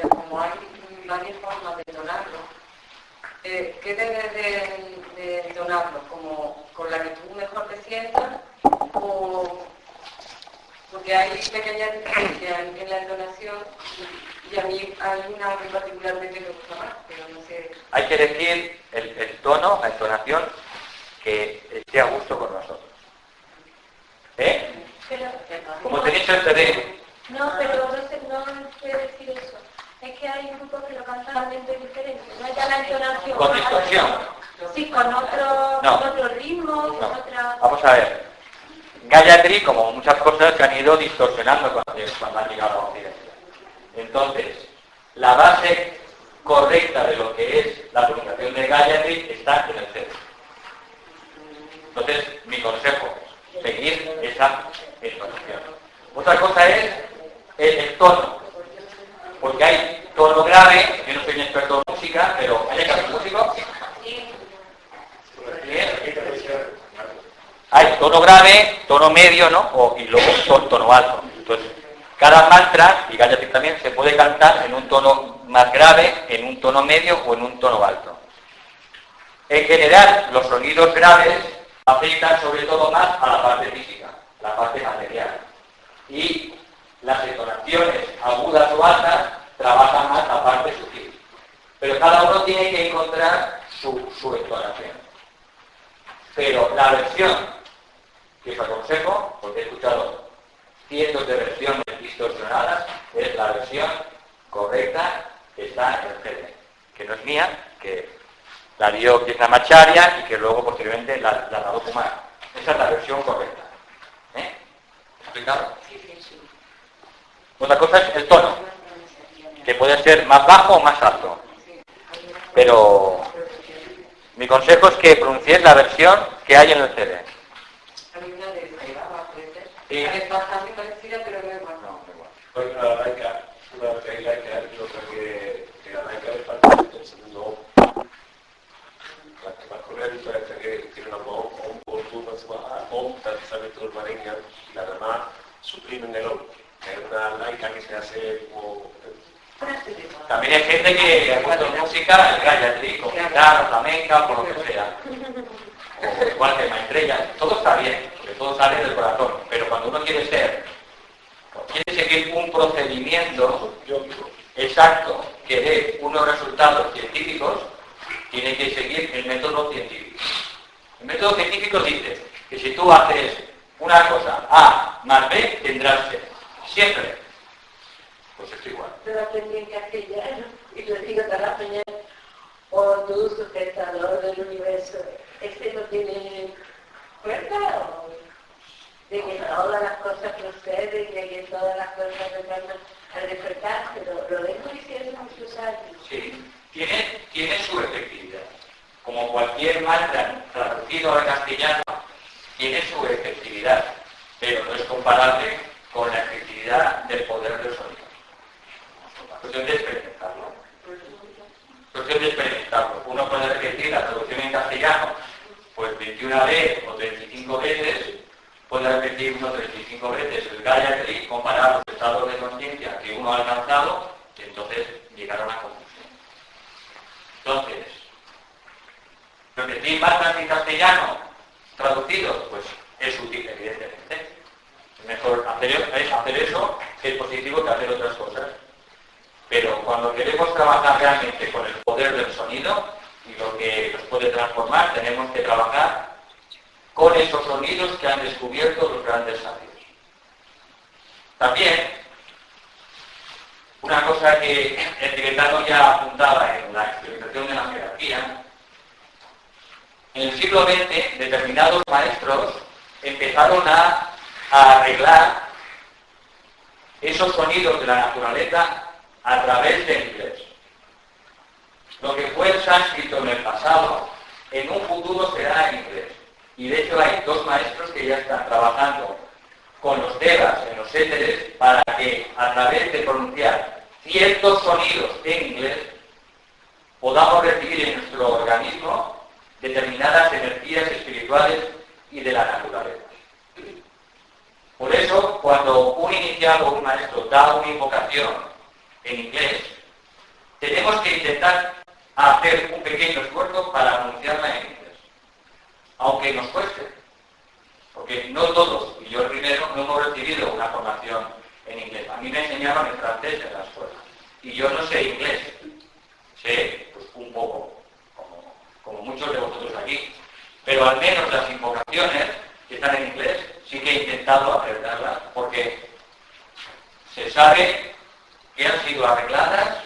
S5: Como hay varias formas de entonarlo, ¿qué debes de entonarlo? ¿Como con la que tú mejor te sientas? ¿O porque hay pequeñas diferencias en la entonación y a mí hay una que particularmente me gusta más, pero no sé?
S1: Hay que elegir el tono, la entonación que esté a gusto con nosotros.
S4: Pero,
S1: Como tenéis el CD,
S4: no, pero no quiero decir eso. Es que hay grupos que lo cantan totalmente diferente. No hay ya la entonación.
S1: con distorsión.
S4: Sí, con otro,
S1: No.
S4: con otro ritmo,
S1: No.
S4: con otra...
S1: Vamos a ver. Gayatri, como muchas cosas, se han ido distorsionando cuando han llegado a Occidente. Entonces, la base correcta de lo que es la pronunciación de Gayatri está en el cerebro. Entonces, mi consejo es seguir esa entonación. Otra cosa es el tono. Porque hay tono grave, yo no soy un experto en música, pero ¿hay que músico? Hay tono grave, tono medio, ¿no? Y luego tono alto. Entonces, cada mantra, y Gayatri también, se puede cantar en un tono más grave, en un tono medio o en un tono alto. En general, los sonidos graves afectan sobre todo más a la parte física, la parte material. Y las entonaciones agudas o altas trabajan más la parte sutil. Pero cada uno tiene que encontrar su entonación. Pero la versión que os aconsejo, porque he escuchado cientos de versiones distorsionadas, es la versión correcta que está en el CD, que no es mía, que la dio Krishnamacharya y que luego posteriormente la dado Kumar. Esa es la versión correcta. ¿Explicado?
S5: Sí.
S1: Otra cosa es el tono, que puede ser más bajo o más alto. Pero mi consejo es que pronunciéis la versión que hay en el CD.
S5: Hay una de Saibaba, puede ser.
S1: Sí.
S5: Es bastante parecida, pero no es igual.
S6: Poi la laica, una che è laica, io perché la laica è fatta nel secondo la corrente pensa che tiene una fortuna, sabe turmareña, la demás suprime en el hombre. Es una laica que se hace como...
S1: También hay gente que ha puesto música, el Gayatri, con guitarra, flamenca, por lo que sea. O igual que Maitreya, todo está bien, porque todo sale del corazón. Pero cuando uno quiere seguir un procedimiento exacto que dé unos resultados científicos, tiene que seguir el método científico. El método científico dice que si tú haces una cosa A más B, tendrás C. Siempre. Pues es igual.
S2: Pero aprendí en castellano y le digo a la mañana, oh tú sujetador del universo, ¿este no tiene cuerda o de que todas las cosas proceden, de que todas las cosas retornan al despertar? Pero lo vengo diciendo muchos años.
S1: Sí, tiene su efectividad. Como cualquier mantra traducido al castellano, tiene su efectividad, pero no es comparable con la efectividad del poder del sonido. Cuestión de experimentarlo. Cuestión de experimentarlo. Uno puede repetir la traducción en castellano, pues 21 veces o 35 veces, puede repetir uno 35 veces el Gayatri, comparar los estados de conciencia que uno ha alcanzado, y entonces llegar a una conclusión. Entonces, repetir mantras en castellano traducidos, pues es útil, evidentemente. Es mejor hacer eso, que es positivo, que hacer otras cosas. Pero cuando queremos trabajar realmente con el poder del sonido y lo que nos puede transformar, tenemos que trabajar con esos sonidos que han descubierto los grandes sabios. También, una cosa que el tibetano ya apuntaba en la experimentación de la jerarquía, en el siglo XX determinados maestros empezaron a arreglar esos sonidos de la naturaleza a través del inglés. Lo que fue el sánscrito en el pasado, en un futuro será en inglés. Y de hecho hay dos maestros que ya están trabajando con los devas en los éteres para que a través de pronunciar ciertos sonidos en inglés podamos recibir en nuestro organismo determinadas energías espirituales y de la naturaleza. Por eso, cuando un iniciado o un maestro da una invocación en inglés, tenemos que intentar hacer un pequeño esfuerzo para anunciarla en inglés, aunque nos cueste, porque no todos, y yo el primero, no hemos recibido una formación en inglés. A mí me enseñaron en francés en la escuela, y yo no sé inglés, sé pues, un poco, como muchos de vosotros aquí, pero al menos las invocaciones que están en inglés sí que he intentado aprenderlas, porque se sabe que han sido arregladas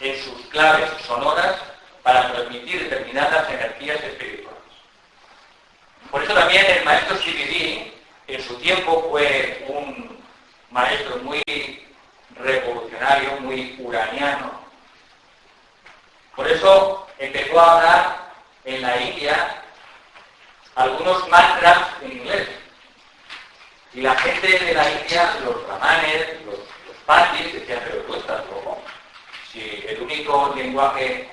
S1: en sus claves sonoras para transmitir determinadas energías espirituales. Por eso también el maestro CBD en su tiempo fue un maestro muy revolucionario, muy uraniano. Por eso empezó a hablar en la India algunos mantras en inglés. Y la gente de la India, los brahmanes, los pandis, decían, pero tú estás loco. Si el único lenguaje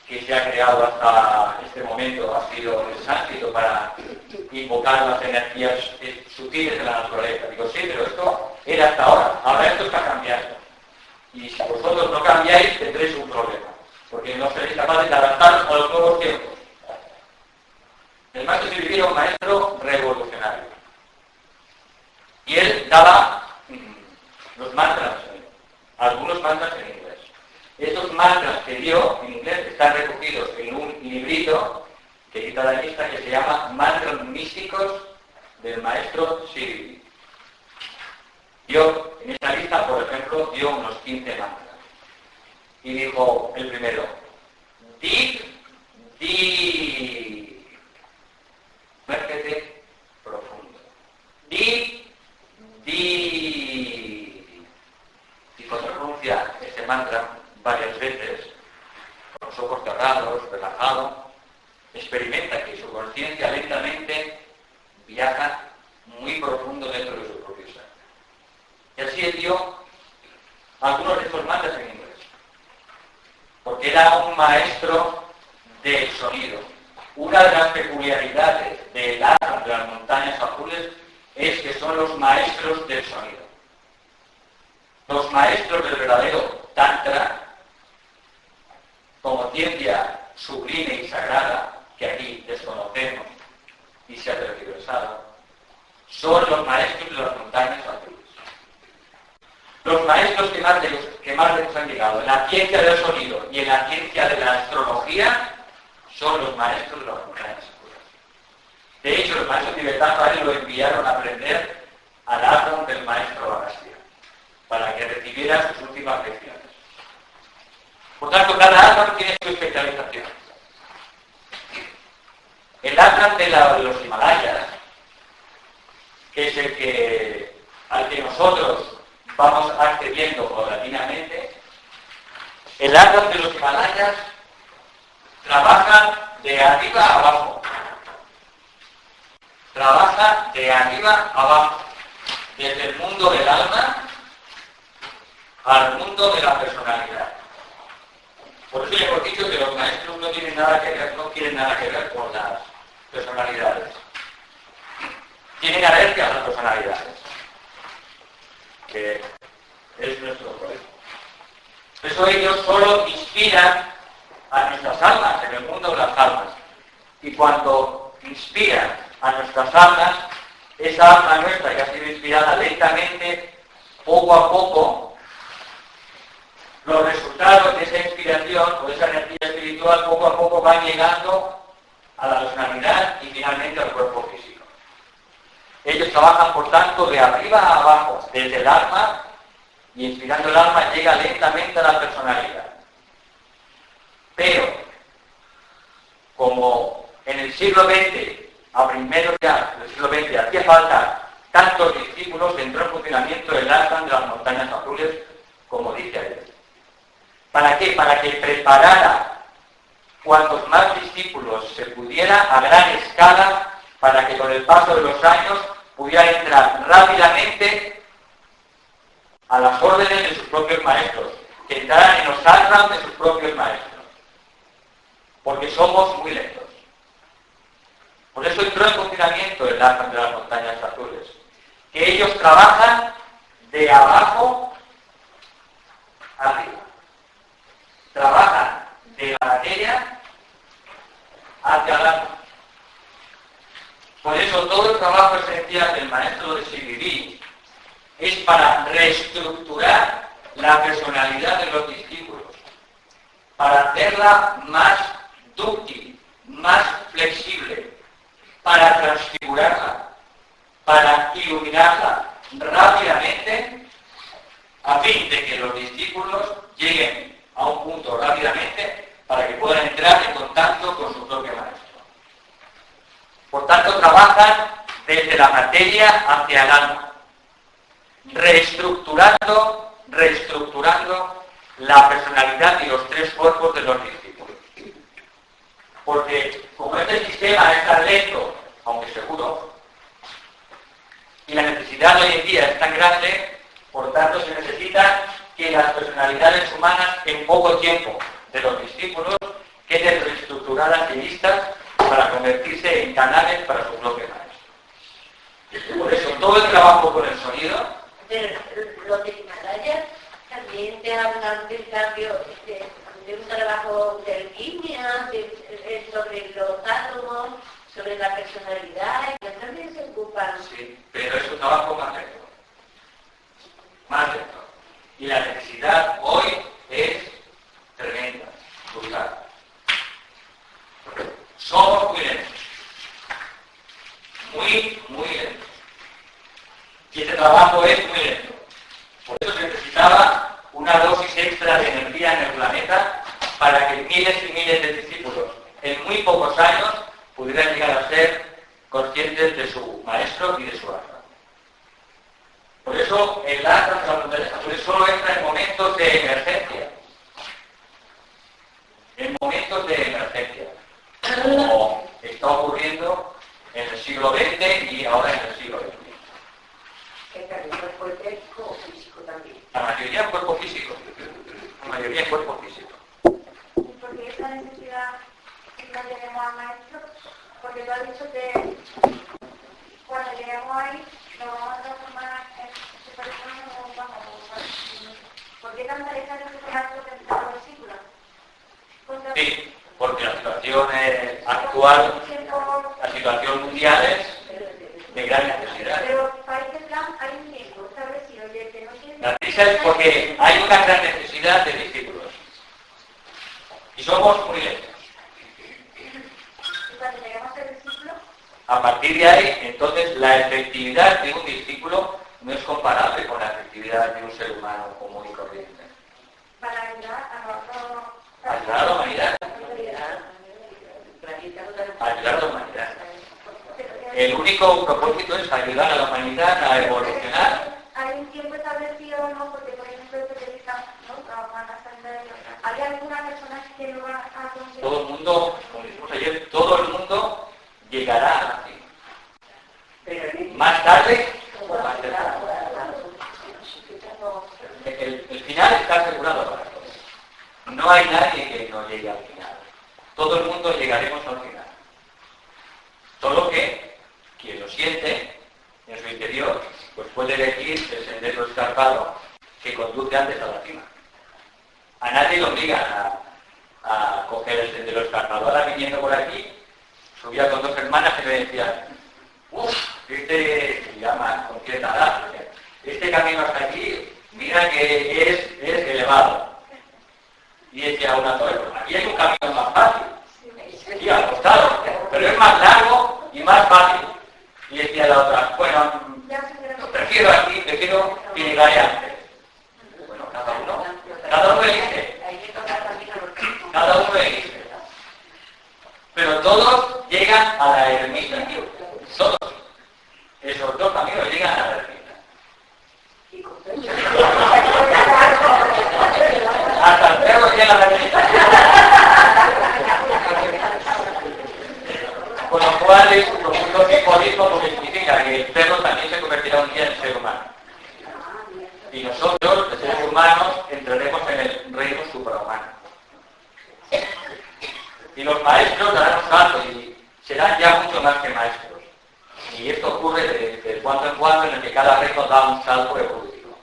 S1: que se ha creado hasta este momento ha sido el sánscrito para invocar las energías sutiles de la naturaleza. Digo, sí, pero esto era hasta ahora esto está cambiando. Y si vosotros no cambiáis, tendréis un problema, porque no seréis capaces de adaptaros a los nuevos tiempos. El maestro Sri era un maestro revolucionario. Y él daba los mantras, algunos mantras en inglés. Estos mantras que dio en inglés están recogidos en un librito que quita la lista que se llama Mantras Místicos del maestro Sri. Dio, en esta lista, por ejemplo, dio unos 15 mantras. Y dijo el primero, Di, muérgete profundo. Di. Y cuando pronuncia este mantra varias veces, con los ojos cerrados, relajado, experimenta que su conciencia lentamente viaja muy profundo dentro de su propio ser. Y así él dio algunos de estos mantras en inglés, porque era un maestro del sonido. Una de las peculiaridades del ashram de las montañas azules es que son los maestros del sonido. Los maestros del verdadero Tantra, como ciencia sublime y sagrada, que aquí desconocemos y se ha tergiversado, son los maestros de las montañas azules. Los maestros que más lejos han llegado en la ciencia del sonido y en la ciencia de la astrología son los maestros de las montañas azules. De hecho, los maestros tibetanos a él lo enviaron a aprender al ashram del maestro Agastya, para que recibiera sus últimas lecciones. Por tanto, cada ashram tiene su especialización. El ashram de los Himalayas, que es el al que nosotros vamos accediendo paulatinamente, el ashram de los Himalayas trabaja de arriba a abajo. Trabaja de arriba a abajo, desde el mundo del alma al mundo de la personalidad. Por eso ya hemos dicho que los maestros no quieren nada que ver con las personalidades. Tienen alergia a las personalidades, que es nuestro problema. Por eso ellos solo inspiran a nuestras almas, en el mundo de las almas. Y cuando inspiran a nuestras almas, esa alma nuestra que ha sido inspirada lentamente, poco a poco, los resultados de esa inspiración o de esa energía espiritual poco a poco van llegando a la personalidad y finalmente al cuerpo físico. Ellos trabajan, por tanto, de arriba a abajo, desde el alma, y inspirando el alma llega lentamente a la personalidad. Pero, como en el siglo XX, a primeros ya del siglo XX, hacía falta tantos discípulos, entró en funcionamiento el ashram de las montañas azules, como dice ayer. ¿Para qué? Para que preparara cuantos más discípulos se pudiera a gran escala, para que con el paso de los años pudiera entrar rápidamente a las órdenes de sus propios maestros, que entraran en los ashrams de sus propios maestros. Porque somos muy lentos. Por eso entró en funcionamiento el ARPA de las montañas azules. Que ellos trabajan de abajo arriba. Trabajan de la materia hacia el alma. Por eso todo el trabajo esencial del maestro de Sibirì es para reestructurar la personalidad de los discípulos, para hacerla más dúctil, más flexible, para transfigurarla, para iluminarla rápidamente, a fin de que los discípulos lleguen a un punto rápidamente para que puedan entrar en contacto con su propio maestro. Por tanto, trabajan desde la materia hacia el alma, reestructurando la personalidad y los tres cuerpos de los discípulos. Porque como este sistema es tan lento, aunque seguro, y la necesidad hoy en día es tan grande, por tanto se necesita que las personalidades humanas en poco tiempo de los discípulos queden reestructuradas y listas para convertirse en canales para su propio maestro. Por eso todo el trabajo con el sonido.
S2: Pero los de Himalaya también te hablan del cambio, de un trabajo de alquimia, sobre los átomos, sobre la personalidad, y también se ocupan.
S1: Sí, pero es un trabajo más lento. Más lento. Y la necesidad hoy es tremenda, brutal. Somos muy lentos. Muy lentos. Y este trabajo es muy lento. Por eso se necesitaba una dosis extra de energía en el planeta para que miles y miles de discípulos en muy pocos años pudieran llegar a ser conscientes de su maestro y de su alma. Por eso el alma solo entra en momentos de emergencia. En momentos de emergencia. Como está ocurriendo en el siglo XX y ahora en el siglo XXI.
S3: El cuerpo etérico o físico también.
S1: La mayoría en cuerpo físico. La mayoría en cuerpo físico.
S4: ¿Y por qué esa necesidad no lleguemos al maestro? Porque tú has dicho que cuando lleguemos ahí nos vamos a transformar en superhumanos o vamos. ¿Por qué tanta esa necesidad de los discípulos?
S1: Sí, porque la situación actual, la situación mundial es de gran necesidad.
S4: Pero para este plan hay un tiempo establecido y el que no tiene...
S1: La prisa es porque hay una gran necesidad de discípulos. Y somos muy lentos.
S4: Y cuando llegamos al discípulo,
S1: A partir de ahí, entonces, la efectividad de un discípulo no es comparable con la efectividad de un ser humano común y corriente.
S4: para ayudar a nosotros...
S1: Ayudar a la humanidad. Ayudar a la humanidad. El único propósito es ayudar a la humanidad a evolucionar.
S4: Hay un tiempo establecido, ¿no? Porque, por ejemplo, se dedican, ¿no? Van a salir. ¿Hay alguna persona que lo va a conseguir?
S1: Todo el mundo, como dijimos ayer, todo el mundo llegará a ti. Más tarde o más temprano. El final está asegurado para todos. No hay nadie que no llegue al final. Todo el mundo llegaremos al final. Solo que quien lo siente en su interior, pues puede elegir el sendero escarpado que conduce antes a la cima. A nadie lo obligan a coger el sendero escarpado. Ahora viniendo por aquí, subía con dos hermanas que me decían, este camino hasta aquí, mira que es elevado. Y decía una, aquí hay un camino más fácil. Sí, al costado, pero es más largo y más fácil. Y decía la otra, bueno, prefiero aquí, prefiero que llegaré antes. Bueno, cada uno elige. Cada uno elige. Pero todos llegan a la ermita. Todos. Esos dos caminos llegan a la ermita. Hasta el perro llega a la ermita. Con lo cual es un profundo simbolismo porque significa que el perro también se convertirá un día en ser humano. Y nosotros, los seres humanos, entraremos en el reino suprahumano. Y los maestros darán un salto y se serán ya mucho más que maestros. Y esto ocurre de cuando en cuando, en el que cada reto da un salto evolutivo.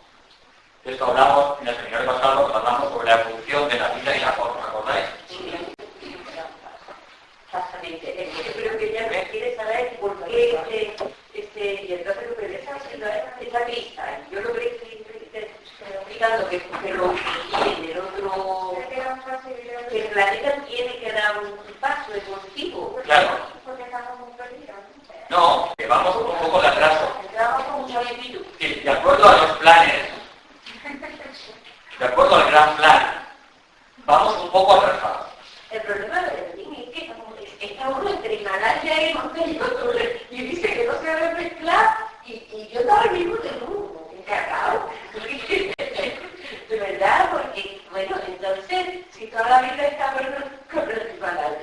S1: Esto hablamos, en el seminario pasado, hablamos sobre la evolución de la vida y la forma, ¿recordáis?
S3: Exactamente. Yo creo que ella quiere saber por qué y entonces lo que le está haciendo es esa lista. Yo lo que estoy explicando que lo tiene el otro, que el planeta tiene que dar un paso evolutivo.
S1: Claro.
S4: Porque estamos muy perdidos.
S1: No, que vamos un poco de atraso.
S3: Entramos con mucho espíritu.
S1: Sí, de acuerdo a los planes, de acuerdo al gran plan, vamos un poco atrasados.
S3: El problema de Berlín es que está uno entre Himalaya y Montevideo y dice que no se debe mezclar y yo estaba mismo de nuevo, encargado. De verdad, porque, bueno, entonces, si toda la vida está con el Himalaya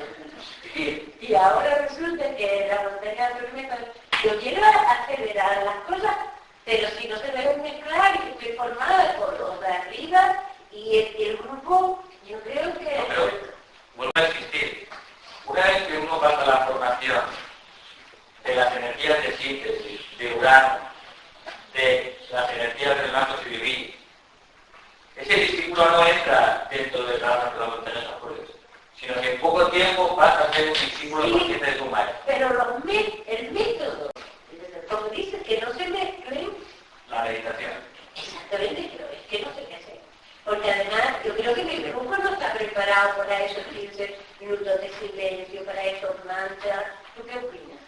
S3: y ahora resulta que la montaña de Berlín, yo quiero acelerar las cosas, pero si no se deben mezclar y estoy formada por los de arriba y el grupo, yo creo que...
S1: No, pero vuelvo a insistir, una vez que uno pasa la formación de las energías de síntesis, de Urano, de las energías del manto Sibirri, ese discípulo no entra dentro de las montañas azules, sino que en poco tiempo pasa a ser un discípulo consciente de su maestro.
S3: Pero el método, como dice, que no se mezclen,
S1: La meditación.
S3: exactamente, pero es que no sé qué hacer. Porque además, yo creo que mi grupo no está preparado para esos 15 minutos de silencio, para esos mantras. ¿Tú qué opinas?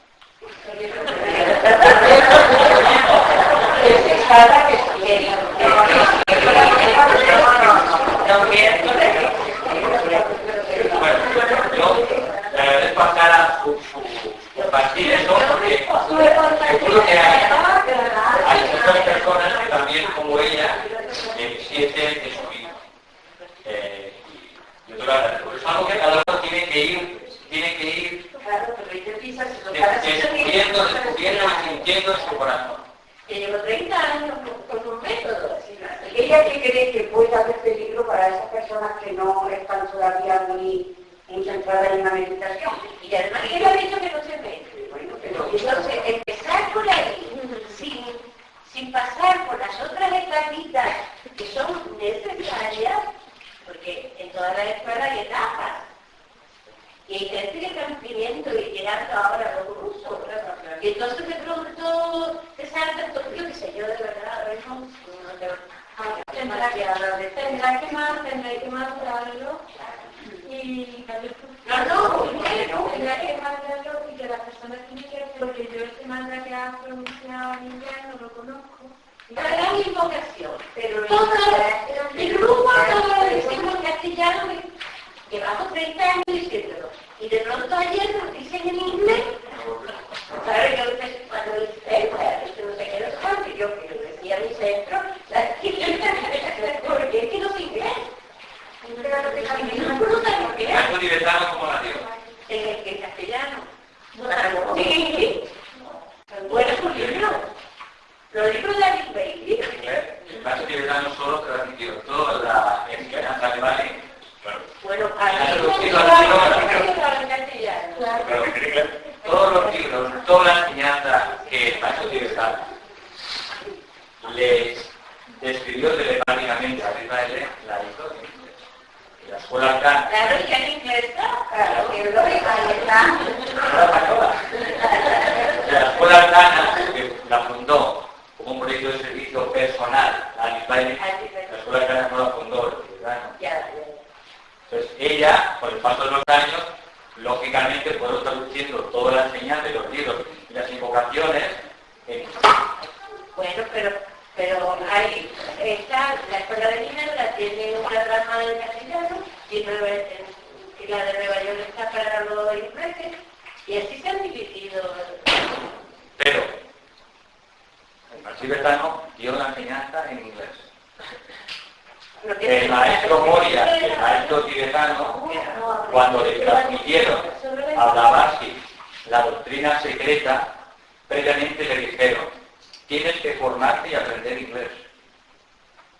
S1: Bueno, yo le agradezco a Sara su compartir eso, porque seguro que hay muchas personas que también, como ella, sienten de su vida. Y yo te lo agradezco. Es algo que cada uno tiene que ir
S3: Claro, pero ella piensa que lo para
S1: descubriendo y sintiendo en su corazón.
S3: que llevo 30 años con un método.
S7: ¿Ella qué cree que puede haber peligro para esas personas que no están todavía muy centradas en la meditación?
S3: Y además él ha dicho que no se mezcle. Bueno, pero entonces empezar por ahí, sin pasar por las otras etapitas que son necesarias, porque en todas las escuelas hay etapas. Y hay gente que están pidiendo y llegando ahora a los rusos. Y entonces de pronto te salta todo, yo qué sé yo, de verdad,
S5: Tendrá que madurarlo y tendrá que madurarlo y que la persona tiene que, porque yo este mantra que ha pronunciado en inglés no lo conozco.
S3: la gran invocación, pero el grupo todo lo decimos en castellano, llevamos 30 años diciéndolo, y de pronto ayer nos dicen en inglés, claro, yo cuando dice, esto no sé qué, no sé cuánto, yo decía mi centro, porque es que no sé inglés.
S1: Algo tibetano como nació.
S3: En castellano. Sí. Buenos libros. Los libros de Alice Bailey.
S1: El paso tibetano solo transmitió toda la enseñanza alemana.
S3: Bueno,
S1: todos los libros, toda la enseñanza que el maestro tibetano les describió telepáticamente a Israel, la hizo en inglés. Y la escuela arcana.
S3: Claro, y en inglés está.
S7: Claro, que lo está.
S1: La escuela arcana, que la fundó como un proyecto de servicio personal a Israel, la escuela arcana no la fundó el tibetano. Entonces ella, con el paso de los años, lógicamente fue traduciendo toda la enseñanza de los libros y las invocaciones en...
S3: Bueno, pero ahí está, la escuela de Ginebra tiene una rama de castellano y la de Nueva York está para los ingleses y así se han dividido.
S1: Pero el maestro tibetano dio la enseñanza en inglés. El maestro Moria, el maestro tibetano, cuando le transmitieron a Blavatsky la doctrina secreta, previamente le dijeron, tienes que formarte y aprender inglés.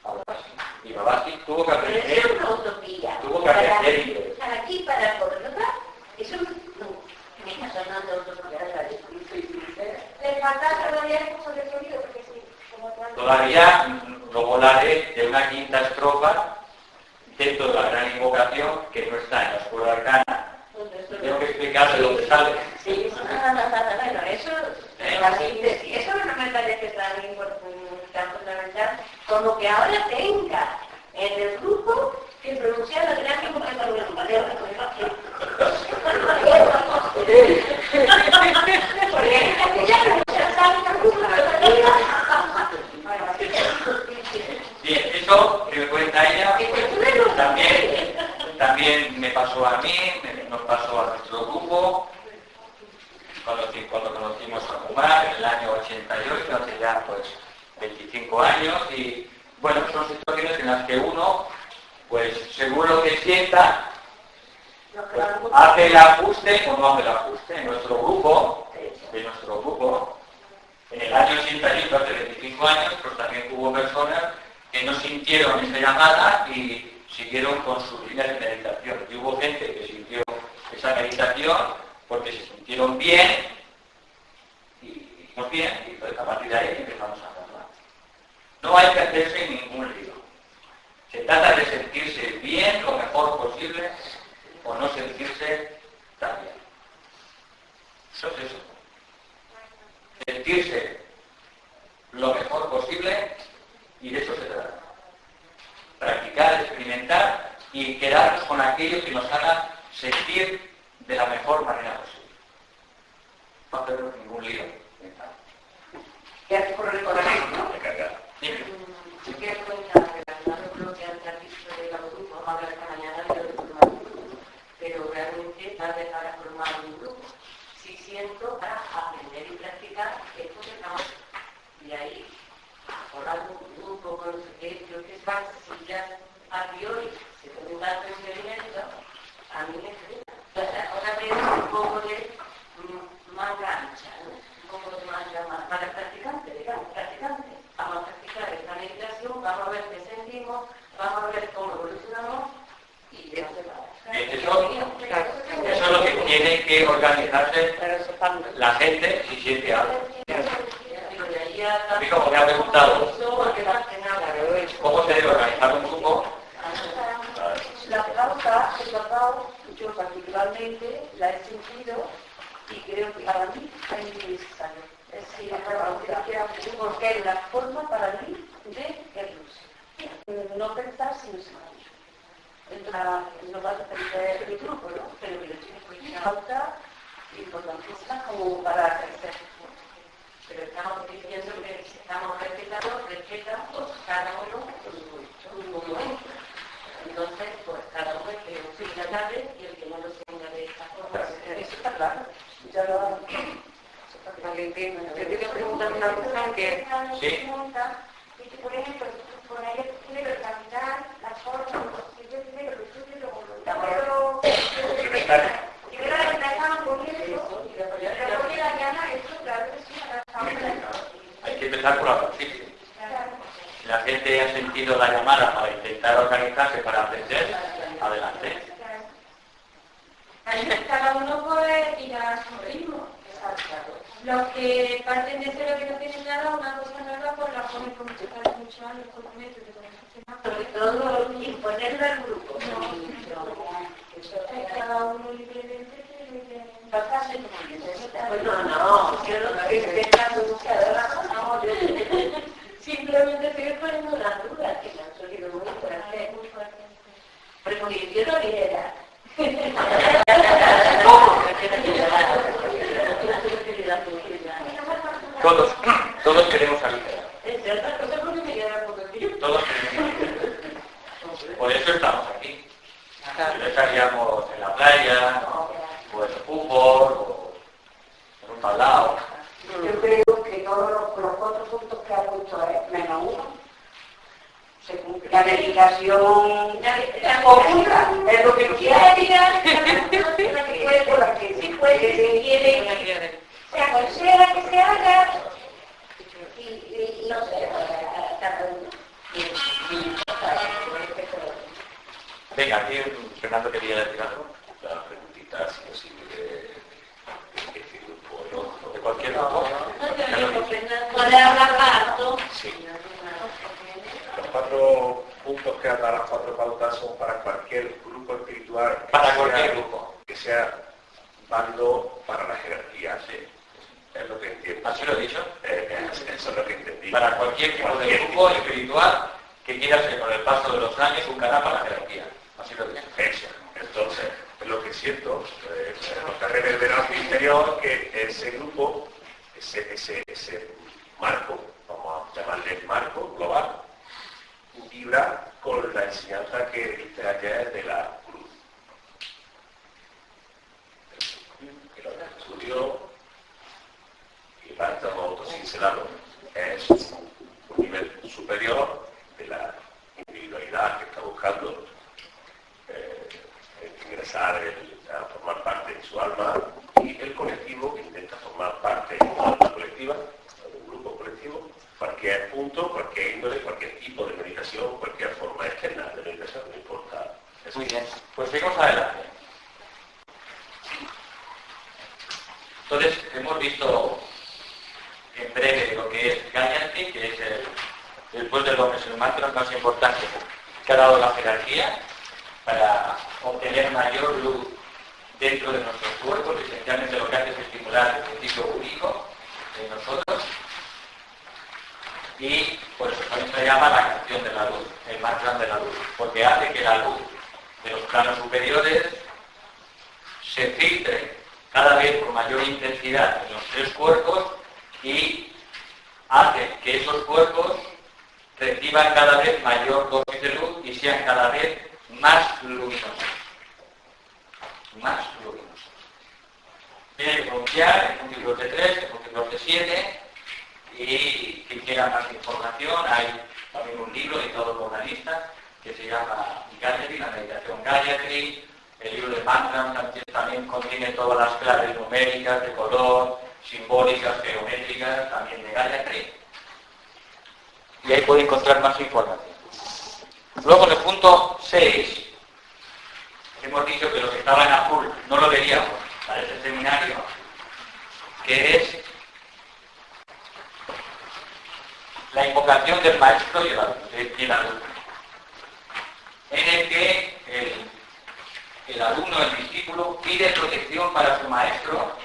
S1: A Blavatsky. Y Blavatsky tuvo que
S3: Pero eso es
S1: aprender,
S3: una utopía.
S1: tuvo que aprender inglés.
S3: Aquí para Córdoba, eso me está sonando
S4: falta todavía el curso de sonido, porque sí, como tal.
S1: Todavía no volaré de una quinta estrofa dentro de la gran invocación que no está en la escuela arcana. Tengo que explicar de dónde sale.
S2: Sí, bueno, eso, la síntesis, eso no me parece tan fundamental como que ahora tenga en el grupo que pronunciar la gran invocación.
S1: Bien, eso que me cuenta ella, también me pasó a mí, nos pasó a nuestro grupo, cuando conocimos a Kumar en el año 88, hace ya pues 25 años, y bueno, son situaciones en las que uno, pues según lo que sienta, pues, hace el ajuste o no hace el ajuste. En nuestro grupo, en el año 88, hace 25 años, pues también hubo personas que no sintieron esa llamada y siguieron con sus líneas de meditación. Y hubo gente que sintió esa meditación porque se sintieron bien y nos bien, y pues, a partir de ahí empezamos a hablar. No hay que hacerse ningún lío. Se trata de sentirse bien lo mejor posible o no sentirse tan bien. Eso es eso. Sentirse lo mejor posible y de eso se trata. Practicar, experimentar y quedarnos con aquello que nos haga sentir de la mejor manera posible. No hacernos ningún lío.
S7: ¿Qué hace por el corazón, no?
S2: Yo quiero comentar relacionado con lo que antes has dicho de los grupos, vamos a hablar esta mañana de lo de formar un grupo, pero realmente tal vez para formar un grupo, sí siento para aprender y practicar esto que estamos y ahí formar un grupo con los que yo que van, si ya a priori se pueden dar procedimientos, a mí me frena. Ahora vez un poco de manga ancha, ¿no? Un poco de manga para practicantes, digamos, practicantes. Vamos a practicar esta meditación, vamos a ver qué sentimos, vamos a ver cómo evolucionamos y de dónde vamos.
S1: Eso es lo que tiene que organizarse la gente si siente algo. A mí como me ha preguntado cómo se debe organizar un grupo.
S7: La flauta, el tocado, yo particularmente la he sentido y creo que para mí es muy necesario. Es decir, porque es la forma para mí de verlos. No pensar sino sentir. No va a depender del grupo, ¿no? Pero que la flauta importantísima como para crecer.
S2: Pero estamos diciendo que estamos respetando cada uno su momento. Entonces, pues cada uno es que lo siga tarde y el que no lo tenga de esta forma.
S7: Eso está claro. Ya lo
S5: Valentín, te quiero preguntar una cosa que...
S1: Sí.
S4: Y que, por ejemplo, con ella tiene que caminar, las formas, y yo tiene que lo suyo y lo voluntad. Y luego la empezamos con eso, y luego la llama, eso, claro que sí,
S1: Hay que empezar por la principio. Si la gente ha sentido la llamada para intentar organizarse, para aprender, adelante.
S3: Cada uno puede ir a su ritmo. Los que parten de cero que no tienen nada, una cosa nueva, pues la ponen con muchos años, con meses,
S2: Sobre todo imponerlo al grupo.
S3: cada uno libremente tiene
S2: Pasarse como dice. No, yo no estoy intentando buscar razón. Simplemente estoy poniendo una duda que me han salido muy fuerte. Pero porque yo no era.
S1: Todos queremos salir. Todos queremos salir. Por eso estamos aquí. Si no estaríamos en la playa, o en el fútbol, o en un tablao.
S7: Yo creo que todos los otros puntos que ha puesto es menos uno. Se cumple. La dedicación oculta es lo que quiere. Por la que sí puede, que quiere, sea cual sea la que se haga. Y no sé, cada uno.
S1: Venga, aquí Fernando quería decir algo.
S6: La preguntita, si es posible, de grupo, ¿no?
S1: De cualquier grupo.
S2: puede hablar harto.
S6: Sí. Los 4 puntos que han dado las 4 pautas son para cualquier grupo espiritual.
S1: Para cualquier grupo.
S6: Que sea válido para la jerarquía. Sí. Es lo que entiendo.
S1: ¿Así lo he dicho?
S6: Eso es lo que entendí.
S1: Para cualquier tipo de grupo espiritual que quiera ser con el paso de los años un canal para la jerarquía. Así lo he dicho.
S6: Eso. Entonces, es lo que siento, lo que ha reverberado en mi interior, que ese grupo, ese marco, vamos a llamarle marco global, vibra con la enseñanza que viste ayer de la cruz. Que lo estudio y para estamos autosincelarlo, es un nivel superior de la individualidad que está buscando ingresar a formar parte de su alma, y el colectivo que intenta formar parte de una alma colectiva, de un grupo colectivo, cualquier punto, cualquier índole, cualquier tipo de meditación, cualquier forma externa de meditación, no importa.
S1: Muy bien, pues seguimos adelante. Entonces, hemos visto en breve lo que es Gayatri, que es después del hombre, el mantra más importante que ha dado la jerarquía para obtener mayor luz dentro de nuestros cuerpos, esencialmente lo que hace es estimular el principio único en nosotros, y por eso también se llama la canción de la luz, el mantra de la luz, porque hace que la luz de los planos superiores se filtre cada vez con mayor intensidad en los 3 cuerpos y hace que esos cuerpos reciban cada vez mayor dosis de luz y sean cada vez más luminosos. Más luminosos. Tiene que pronunciar en libros de 3, en libros de 7, y quien quiera más información, hay también un libro editado por una lista que se llama Gayatri, la meditación Gayatri. El libro de mantras también contiene todas las claves numéricas, de color, simbólicas, geométricas, también de Gayatri. Y ahí puede encontrar más información. Luego en el punto 6, hemos dicho que lo que estaba en azul no lo veríamos para este seminario, que es la invocación del maestro y el alumno, en el que el alumno, el discípulo, pide protección para su maestro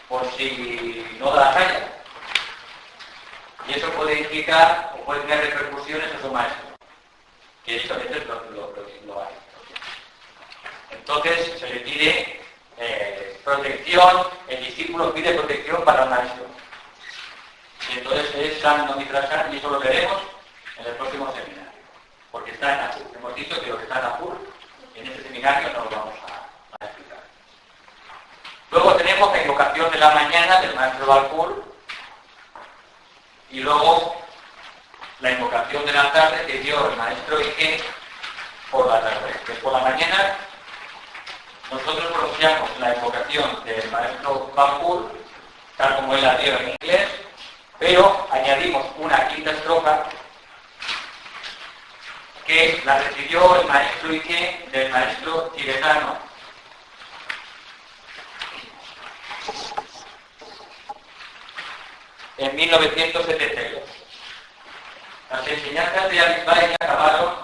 S1: por si no da la talla. Y eso puede implicar o puede tener repercusiones a su maestro, que eso a veces lo hay. Entonces se le pide protección, el discípulo pide protección para el maestro. Y entonces es San no Mitrasan, y eso lo veremos en el próximo seminario, porque está en azul. Hemos dicho que lo que está en azul, en este seminario no lo vamos a explicar. Luego tenemos la invocación de la mañana del maestro Balpur, y luego la invocación de la tarde que dio el maestro Ige por la tarde. Que por la mañana nosotros pronunciamos la invocación del maestro Balpur, tal como él la dio en inglés, pero añadimos una quinta estrofa que la recibió el maestro Ige del maestro tibetano. En 1972. Las enseñanzas de Alisbai acabaron,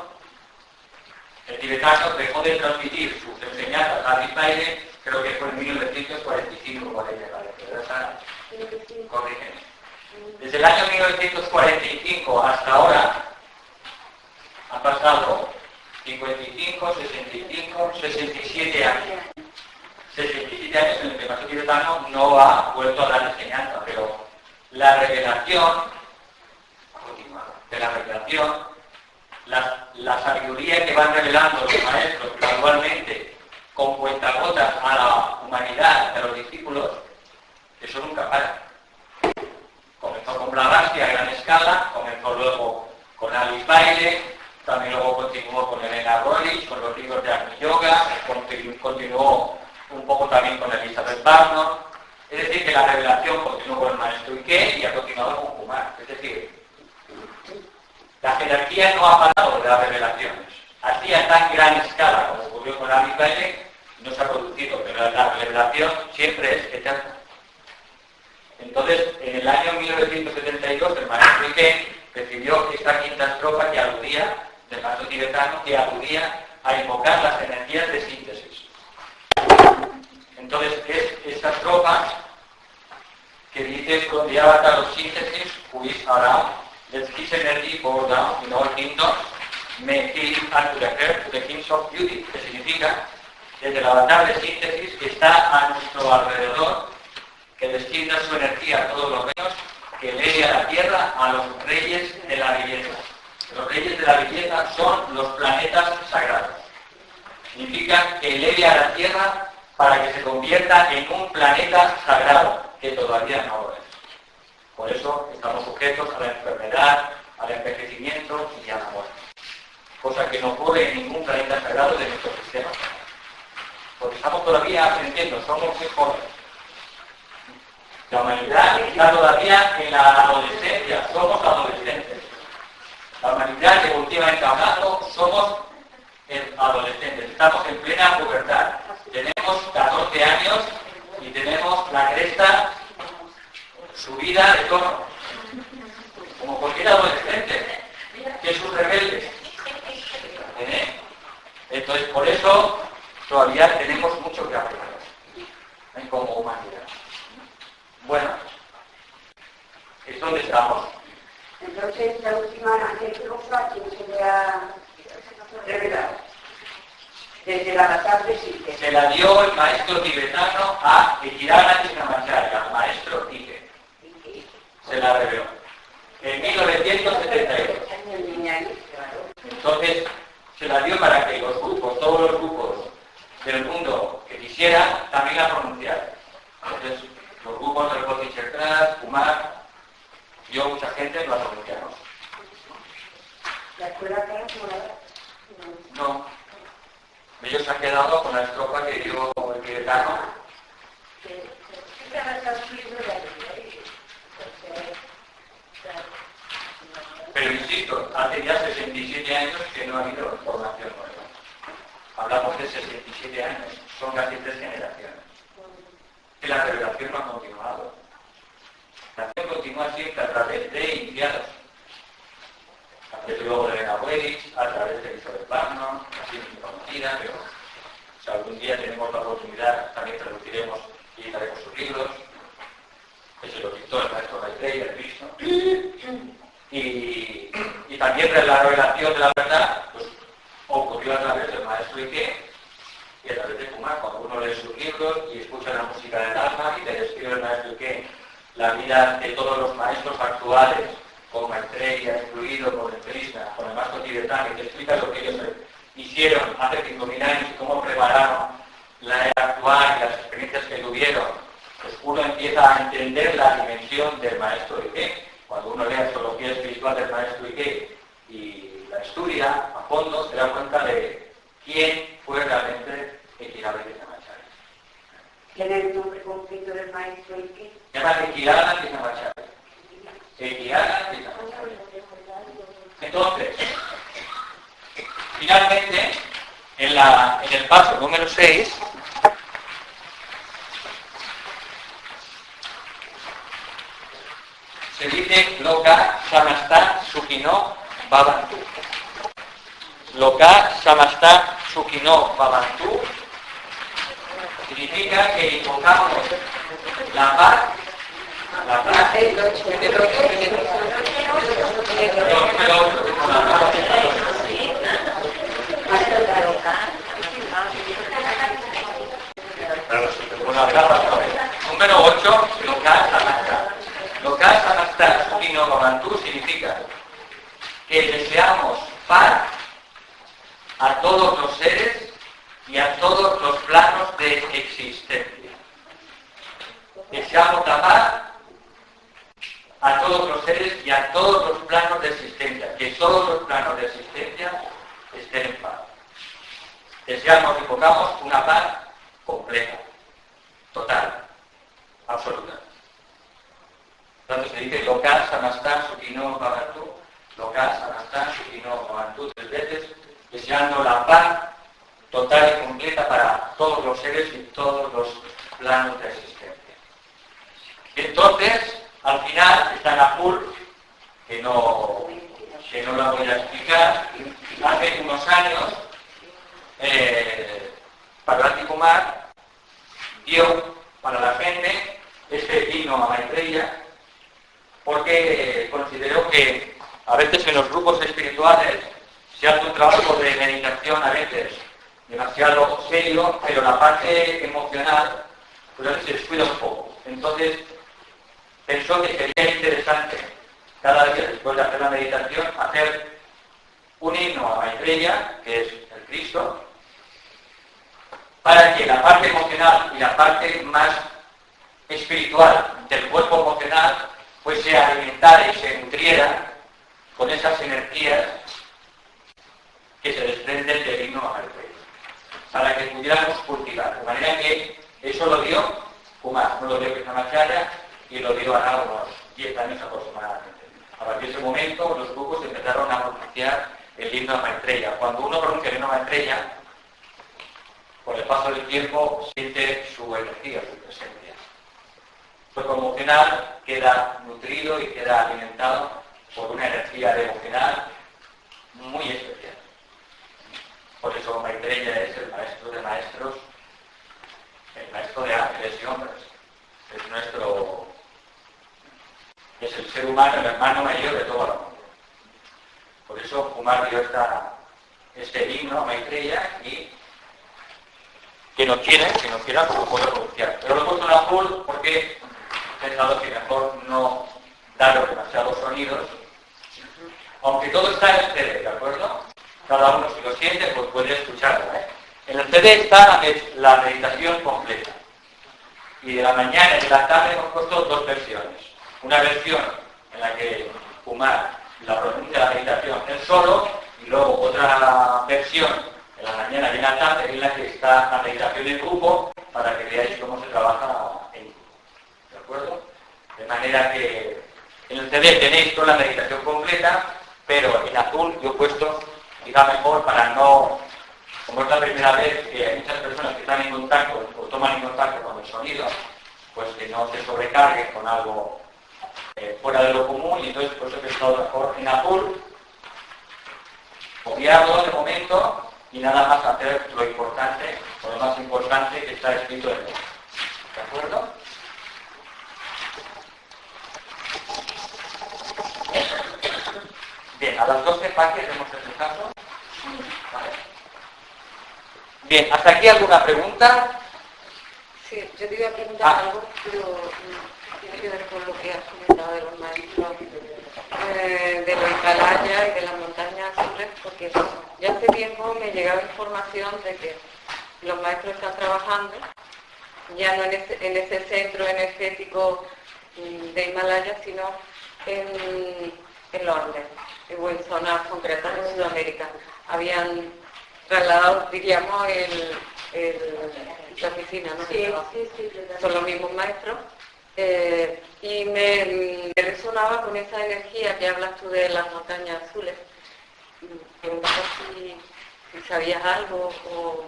S1: el tibetano dejó de transmitir sus enseñanzas a Alisbai, creo que fue en 1945, por ahí me parece, corrígeme. Desde el año 1945 hasta ahora han pasado 55, 65, 67 años. 67 años en el que el maestro tibetano no ha vuelto a dar enseñanza, pero la revelación de la revelación, la sabiduría que van revelando los maestros gradualmente con cuentagotas a la humanidad, a los discípulos, eso nunca para. Comenzó con Blavatsky a gran escala, comenzó luego con Alice Bailey, también luego continuó con Elena Rolich, con los libros de Agni Yoga, continuó un poco también con Elizabeth Barnard. Es decir, que la revelación continuó con el maestro Ike y ha continuado con Kumar. Es decir, la jerarquía no ha parado de las revelaciones. Así a tan gran escala como ocurrió con Alice Bailey, no se ha producido, pero la revelación siempre es eterna. Entonces, en el año 1972, el maestro Ike recibió esta quinta estrofa que aludía, del maestro tibetano, que aludía a invocar las energías de síntesis. Entonces, es esta estrofa que dice, from the avatar of synthesis, who is around, let his energy pour down in all kingdoms, may he unto the earth, the kings of beauty, que significa, desde el avatar de síntesis que está a nuestro alrededor, que descienda su energía a todos los reinos, que eleve a la tierra a los reyes de la belleza. Los reyes de la belleza son los planetas sagrados. Significa que eleve a la tierra para que se convierta en un planeta sagrado, que todavía no lo es. Por eso estamos sujetos a la enfermedad, al envejecimiento y a la muerte. Cosa que no ocurre en ningún planeta sagrado de nuestro sistema. Porque estamos todavía aprendiendo, somos muy jóvenes. La humanidad está todavía en la adolescencia, somos adolescentes. La humanidad, evolutivamente hablando, somos adolescentes, estamos en plena pubertad. Tenemos 14 años y tenemos la cresta subida de tono, como cualquier adolescente, que es un rebelde. Entonces, por eso todavía tenemos mucho que aprender como humanidad. Bueno, ¿es donde estamos?
S3: Entonces, la última estrofa, ¿quién se le ha revelado? Desde la avatar de síntesis.
S1: Se la dio el maestro tibetano a Ejirana Krishnamacharya, al maestro Ike. Se la reveló. En 1972. Entonces, se la dio para que los grupos, todos los grupos del mundo que quisieran, también la pronunciaran. Entonces, los grupos del Bodhisattva, Kumar, yo, mucha gente la pronunciamos.
S3: ¿La escuela cara
S1: No. Ellos se han quedado con la estrofa que dio el tibetano. Pero insisto, hace ya 67 años que no ha habido formación nueva. Hablamos de 67 años, son casi 3 generaciones. Que la revelación no ha continuado. La revelación continúa siempre a través de iniciados. A través luego de Elena Wedich, a través de Elizabeth Barnon, así muy conocida, pero si algún día tenemos la oportunidad, también traduciremos y daremos sus libros. Ese lo dictó el maestro Maitreya, el Cristo. Y también la revelación de la verdad pues, ocurrió a través del maestro Ike y a través de Kumar, cuando uno lee sus libros y escucha la música del alma y te describe el maestro Ike la vida de todos los maestros actuales, con Maitreya incluido, con el Krishna, con el maestro tibetano, y te explica lo que ellos hicieron hace 5.000 años y cómo prepararon la era actual y las experiencias que tuvieron, pues uno empieza a entender la dimensión del maestro Ike. Cuando uno lee la astrología espiritual del maestro Ike y la estudia a fondo, se da cuenta de quién fue realmente Ejirana Krishnamacharya.
S3: ¿Quién es el nombre completo del maestro Ike?
S1: Se llama Ejirana Krishnamacharya. Ejirana Krishnamacharya. Entonces, finalmente, en el paso número 6, se dice Loka Samasta Sukhino Bhavantu. Loka Samasta Sukhino Bhavantu significa que invocamos la paz. Número 8, Loka Samasta. Loka Samasta Sukhino Bhavantu significa que deseamos paz a todos los seres y a todos los planos de existencia. Deseamos la paz a todos los seres y a todos los planos de existencia, que todos los planos de existencia estén en paz. Deseamos y invocamos una paz completa, total, absoluta. Entonces se dice Loka Samasta Sukhino Bhavantu, Loka Samasta Sukhino Bhavantu 3 veces, deseando la paz total y completa para todos los seres y todos los planos de existencia. Entonces, al final, está en azul, que no la voy a explicar. Hace unos años, Parvati Kumar dio para la gente este himno a Maitreya, porque considero que a veces en los grupos espirituales se hace un trabajo de meditación a veces demasiado serio, pero la parte emocional pues a veces se descuida un poco. Entonces pensó que sería interesante cada día después de hacer la meditación hacer un himno a Maitreya, que es el Cristo, para que la parte emocional y la parte más espiritual del cuerpo emocional pues se alimentara y se nutriera con esas energías que se desprenden del himno a Maitreya, para que pudiéramos cultivar. De manera que eso lo dio Kumar, no lo dio Krishnamacharya, y lo dio a unos 10 años aproximadamente. A partir de ese momento los grupos empezaron a pronunciar el himno a Maitreya. Cuando uno pronuncia el himno a Maitreya, con el paso del tiempo siente su energía, su presencia. Su cuerpo emocional queda nutrido y queda alimentado por una energía emocional muy especial. Por eso Maitreya es el maestro de maestros, el maestro de ángeles y hombres. Es el ser humano, el hermano mayor de toda la humanidad. Por eso Kumar dio este himno a Maitreya y que no quiera, pues lo puedo pronunciar. Pero lo he puesto en azul porque he pensado que mejor no dar demasiados sonidos, aunque todo está en el CD, ¿de acuerdo? Cada uno, si lo siente, pues puede escucharlo. En el CD está la meditación completa. Y de la mañana y de la tarde hemos puesto dos versiones. Una versión en la que Kumar la pronuncia la meditación él solo, y luego otra versión en la mañana y en la tarde en la que está la meditación en grupo, para que veáis cómo se trabaja en grupo. ¿De acuerdo? De manera que en el CD tenéis toda la meditación completa, pero en azul yo he puesto, quizá mejor para no, como es la primera vez que hay muchas personas que están en contacto o toman en contacto con el sonido, pues que no se sobrecarguen con algo fuera de lo común, y entonces por eso he pensado mejor en azul, copiarlo de momento y nada más hacer lo importante, o lo más importante que está escrito en él. ¿De acuerdo? Bien, a las 12 partes hemos empezado. Vale. Bien, ¿hasta aquí alguna pregunta?
S5: Sí, yo te iba a preguntar algo, pero tiene que ver con lo que has comentado de los maestros de los Himalayas y de las montañas azules, porque ya hace tiempo me llegaba información de que los maestros están trabajando ya no en ese centro energético de Himalaya, sino en Londres o en zonas concretas en Sudamérica. Habían trasladado, diríamos, la oficina, ¿no? Sí, son los mismos maestros. Y me resonaba con esa energía que hablas tú de las montañas azules. Preguntaba si sabías algo o...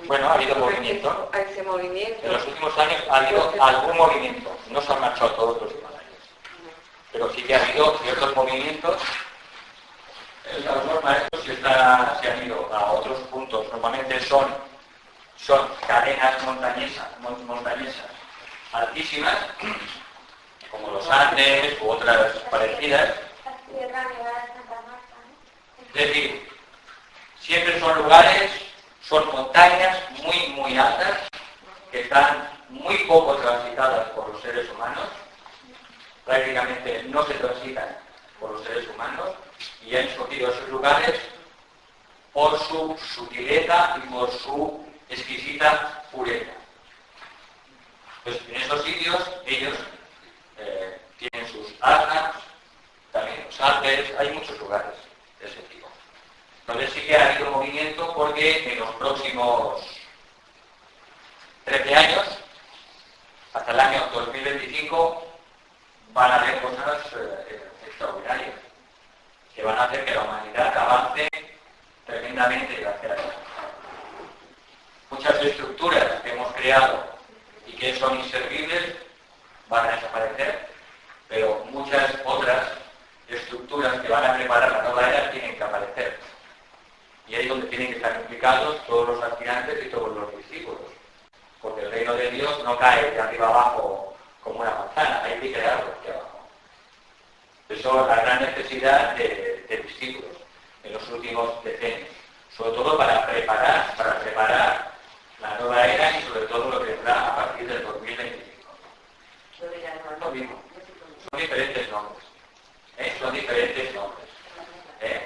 S1: Bueno, ha habido movimiento.
S5: A ese movimiento.
S1: En los últimos años ha habido algún movimiento. No se han marchado todos los Himalayas. Pero sí que ha habido ciertos movimientos. Los maestros se han ido a otros puntos. Normalmente son cadenas montañesas altísimas, como los Andes u otras parecidas. Es decir, siempre son lugares, son montañas muy, muy altas, que están muy poco transitadas por los seres humanos, prácticamente no se transitan por los seres humanos, y han escogido esos lugares por su sutileza y por su exquisita pureza. Pues en esos sitios ellos tienen sus asnas, también los Alpes, hay muchos lugares de ese tipo. Entonces sí que ha habido movimiento, porque en los próximos 13 años, hasta el año 2025, van a haber cosas extraordinarias, que van a hacer que la humanidad avance tremendamente hacia allá. Muchas estructuras que hemos creado y que son inservibles, van a desaparecer, pero muchas otras estructuras que van a preparar la nueva era tienen que aparecer. Y ahí es donde tienen que estar implicados todos los aspirantes y todos los discípulos. Porque el reino de Dios no cae de arriba abajo como una manzana, hay que crearlo aquí abajo. Eso es la gran necesidad de discípulos en los últimos decenios. Sobre todo para preparar la nueva era y sobre todo lo que vendrá a partir del 2025. Lo mismo. Son diferentes nombres. Son diferentes nombres.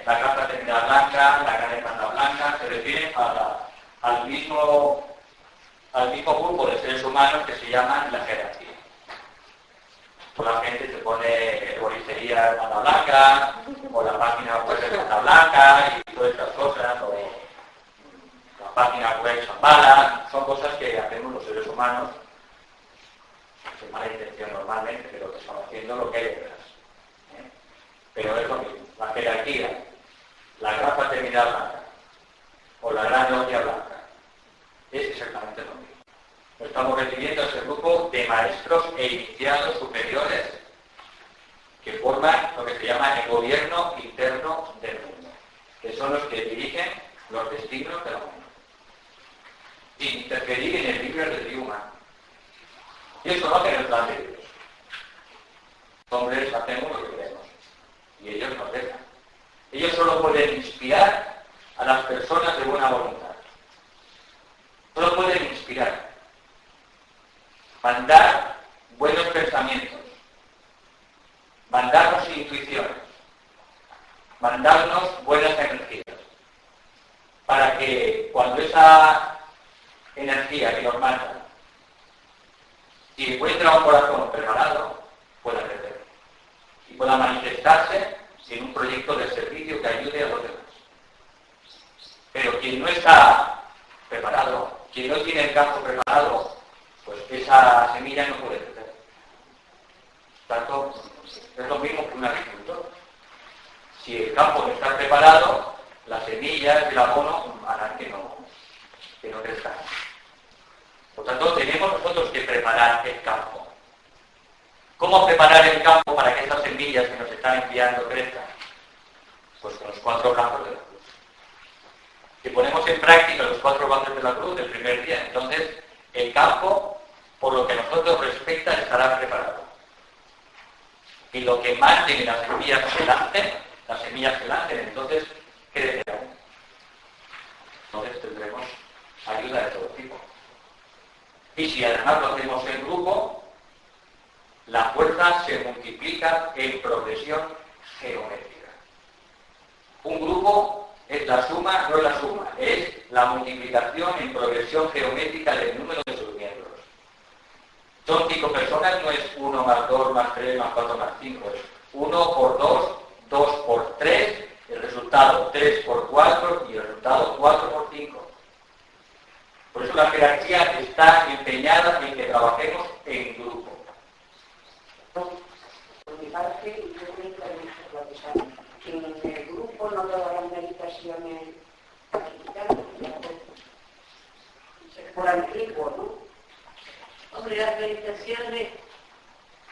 S1: La gran fraternidad blanca, la gran hermandad blanca, se refieren al mismo grupo de seres humanos que se llaman la jerarquía. Toda la gente se pone bolistería hermandad blanca, o la página web hermandad blanca y todas estas cosas, o la página web Shambhala, son cosas que hacemos los seres humanos sin mala intención normalmente, pero que estamos haciendo lo que hay detrás. Pero es lo mismo, la jerarquía, la gran fraternidad blanca o la gran logia blanca, es exactamente lo mismo. Estamos recibiendo ese grupo de maestros e iniciados superiores que forman lo que se llama el gobierno interno del mundo, que son los que dirigen los destinos del mundo, sin interferir en el libre albedrío humano. Y eso no hace el plan de Dios. Los hombres hacemos lo que queremos y ellos nos dejan. Ellos solo pueden inspirar a las personas de buena voluntad. Solo pueden inspirar, mandar buenos pensamientos, mandarnos intuiciones, mandarnos buenas energías, para que cuando esa energía que nos manda, si encuentra un corazón preparado, pueda crecer y pueda manifestarse sin un proyecto de servicio que ayude a los demás. Pero quien no está preparado, quien no tiene el campo preparado, pues esa semilla no puede crecer. Tanto es lo mismo que un agricultor. Si el campo no está preparado, las semillas y el abono harán que no crezcan. Por tanto, tenemos nosotros que preparar el campo. ¿Cómo preparar el campo para que esas semillas que nos están enviando crezcan? Pues con los 4 brazos de la cruz. Si ponemos en práctica los 4 brazos de la cruz del primer día, entonces el campo, por lo que a nosotros respecta, estará preparado. Y lo que manden las semillas que lancen, entonces crecerán. Entonces tendremos ayuda de todo tipo. Y si además lo hacemos en grupo, la fuerza se multiplica en progresión geométrica. Un grupo es la suma, no es la suma, es la multiplicación en progresión geométrica del número de sus miembros. Son 5 personas, no es 1 más 2 más 3 más 4 más 5, es 1 por 2, 2 por 3, el resultado 3 por 4 y el resultado 4 por 5. Por eso la jerarquía está empeñada en que trabajemos en grupo.
S7: Por mi parte, yo creo que en el grupo no todas las meditaciones por antiguo, ¿no?
S2: Hombre, las meditaciones,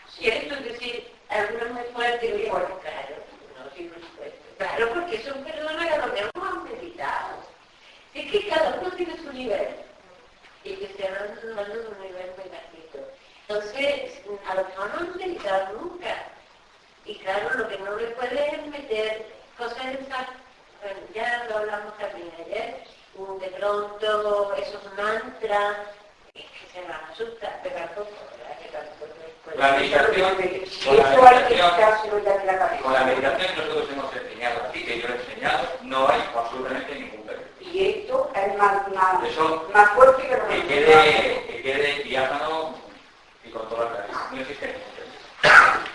S2: cierto, es decir, algunas muy fuertes y otras, claro, no, sí, por supuesto. Claro, porque son personas a lo que no han meditado. Es que cada uno tiene su nivel. Y que se van dando un nivel muy bajito. Entonces, a lo mejor no han meditado nunca. Y claro, lo que no le puede es meter cosas en esa, bueno, ya lo hablamos también ayer, de pronto esos mantras, que se nos asusta, pero tampoco, ¿verdad? Que tampoco
S1: La meditación, con la meditación nosotros hemos enseñado aquí, que yo he enseñado, no hay absolutamente ningún peligro.
S7: Y esto es más
S1: Eso,
S7: fuerte que lo
S1: que quede diáfano y con toda la claridad. No existe ningún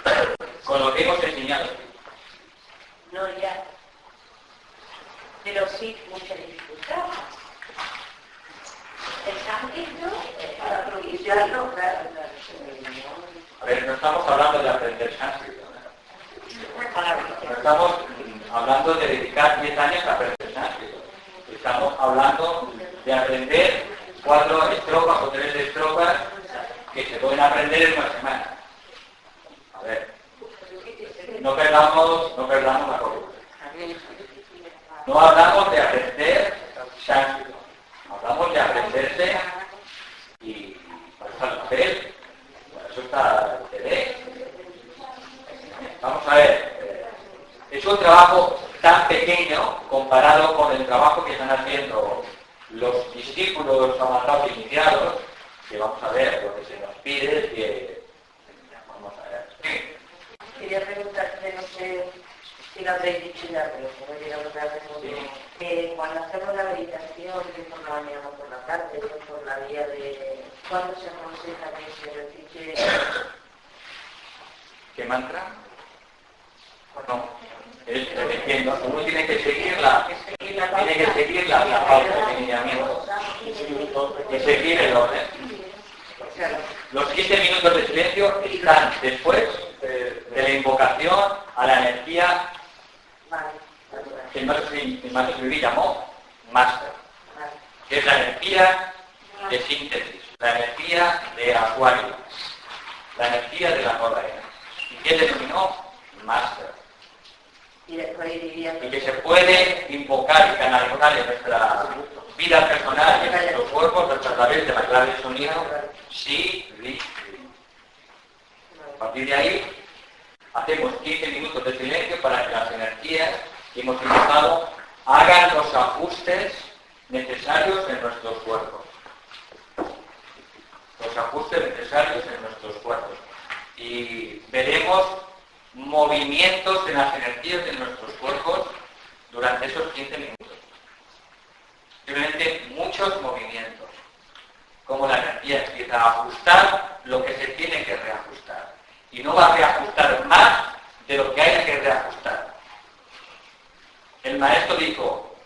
S1: peligro. Con lo que hemos enseñado aquí.
S2: no ya, pero sí mucha dificultad. El sánscrito,
S7: para pronunciarlo, claro.
S1: A ver, no estamos hablando de aprender sánscrito, ¿no? No estamos hablando de dedicar 10 años a aprender sánscrito. Estamos hablando de aprender 4 estrofas o 3 estrofas que se pueden aprender en una semana. no perdamos la columna. No hablamos de aprender sánscrito, hablamos de aprenderse y para eso está el papel, para eso está el TV. Vamos a ver, es un trabajo tan pequeño comparado con el trabajo que están haciendo los discípulos avanzados iniciados, que vamos a ver lo que se nos pide, que vamos a ver.
S7: Quería preguntarte, no sé si lo habréis dicho ya, pero como llegamos a responder, cuando hacemos la meditación, que por la mañana o por la tarde, o por la vía de cuándo se aconseja que se recite.
S1: ¿Qué mantra? No, es repitiendo, uno tiene que seguir la pauta de alineamiento, que seguir el orden. Los 15 minutos de silencio están después de la invocación a la energía que el maestro Escribí llamó Master, que es la energía de síntesis, la energía de acuario, la energía de la nueva era. ¿Y qué denominó? Master. Y que se puede invocar y canalizar en nuestra vida personal y en nuestros cuerpos a través de la clave de sonido Si, Ri, Ri. A partir de ahí, hacemos 15 minutos de silencio para que las energías que hemos invocado hagan los ajustes necesarios en nuestros cuerpos. Los ajustes necesarios en nuestros cuerpos. Y veremos movimientos en las energías de nuestros cuerpos durante esos 15 minutos. Simplemente muchos movimientos. Como la energía empieza a ajustar lo que se tiene que reajustar. Y no va a reajustar más de lo que hay que reajustar. El maestro dijo,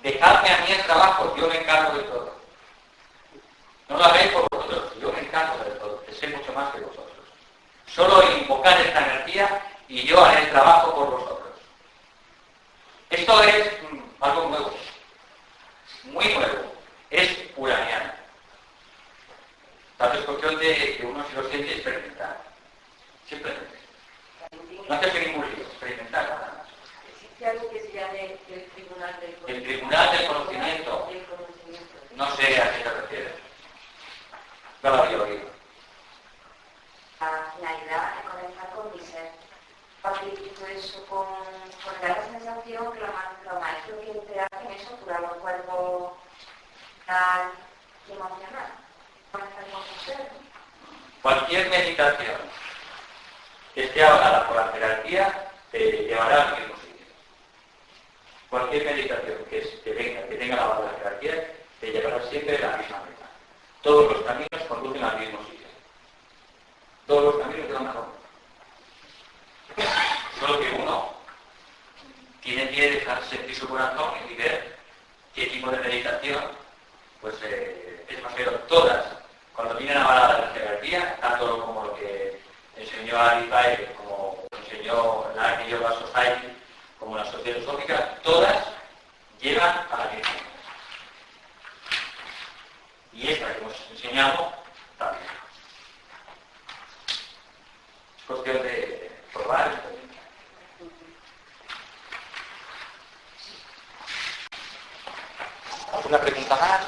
S1: dejadme a mí el trabajo, yo me encargo de todo. No lo hagáis por vosotros, yo me encargo de todo, que sé mucho más que vosotros. Solo invocar esta energía y yo haré el trabajo por vosotros. Esto es algo nuevo, muy nuevo, es uraniano. Tanto es cuestión de que uno se lo siente experimentar. Simplemente. No hace ningún lío, experimentar nada más.
S7: ¿Existe algo que se llame el Tribunal del Conocimiento?
S1: El Tribunal del Conocimiento. No sé a qué te refieres. No lo había oído.
S4: La idea es conectar con mi ser. Participo eso con dar la sensación que los maestros que te hacen eso curar los cuerpos mental y emocional. Conectar con tu ser.
S1: Cualquier meditación que esté avalada por la jerarquía te llevará al mismo sitio. Cualquier meditación que tenga la base de la jerarquía te llevará siempre a la misma meta. Todos los caminos conducen al mismo sitio. Todos los caminos llevan a Roma. Solo que uno tiene que dejar sentir su corazón y ver qué tipo de meditación pues, es más pero todas, cuando vienen avaladas la jerarquía, tanto como lo que enseñó Arifae, como enseñó la Yoga Society, como la Sociedad Teosófica, todas llevan a la misma. Y esta que hemos enseñado también. Es cuestión de probar esto. ¿Alguna pregunta más?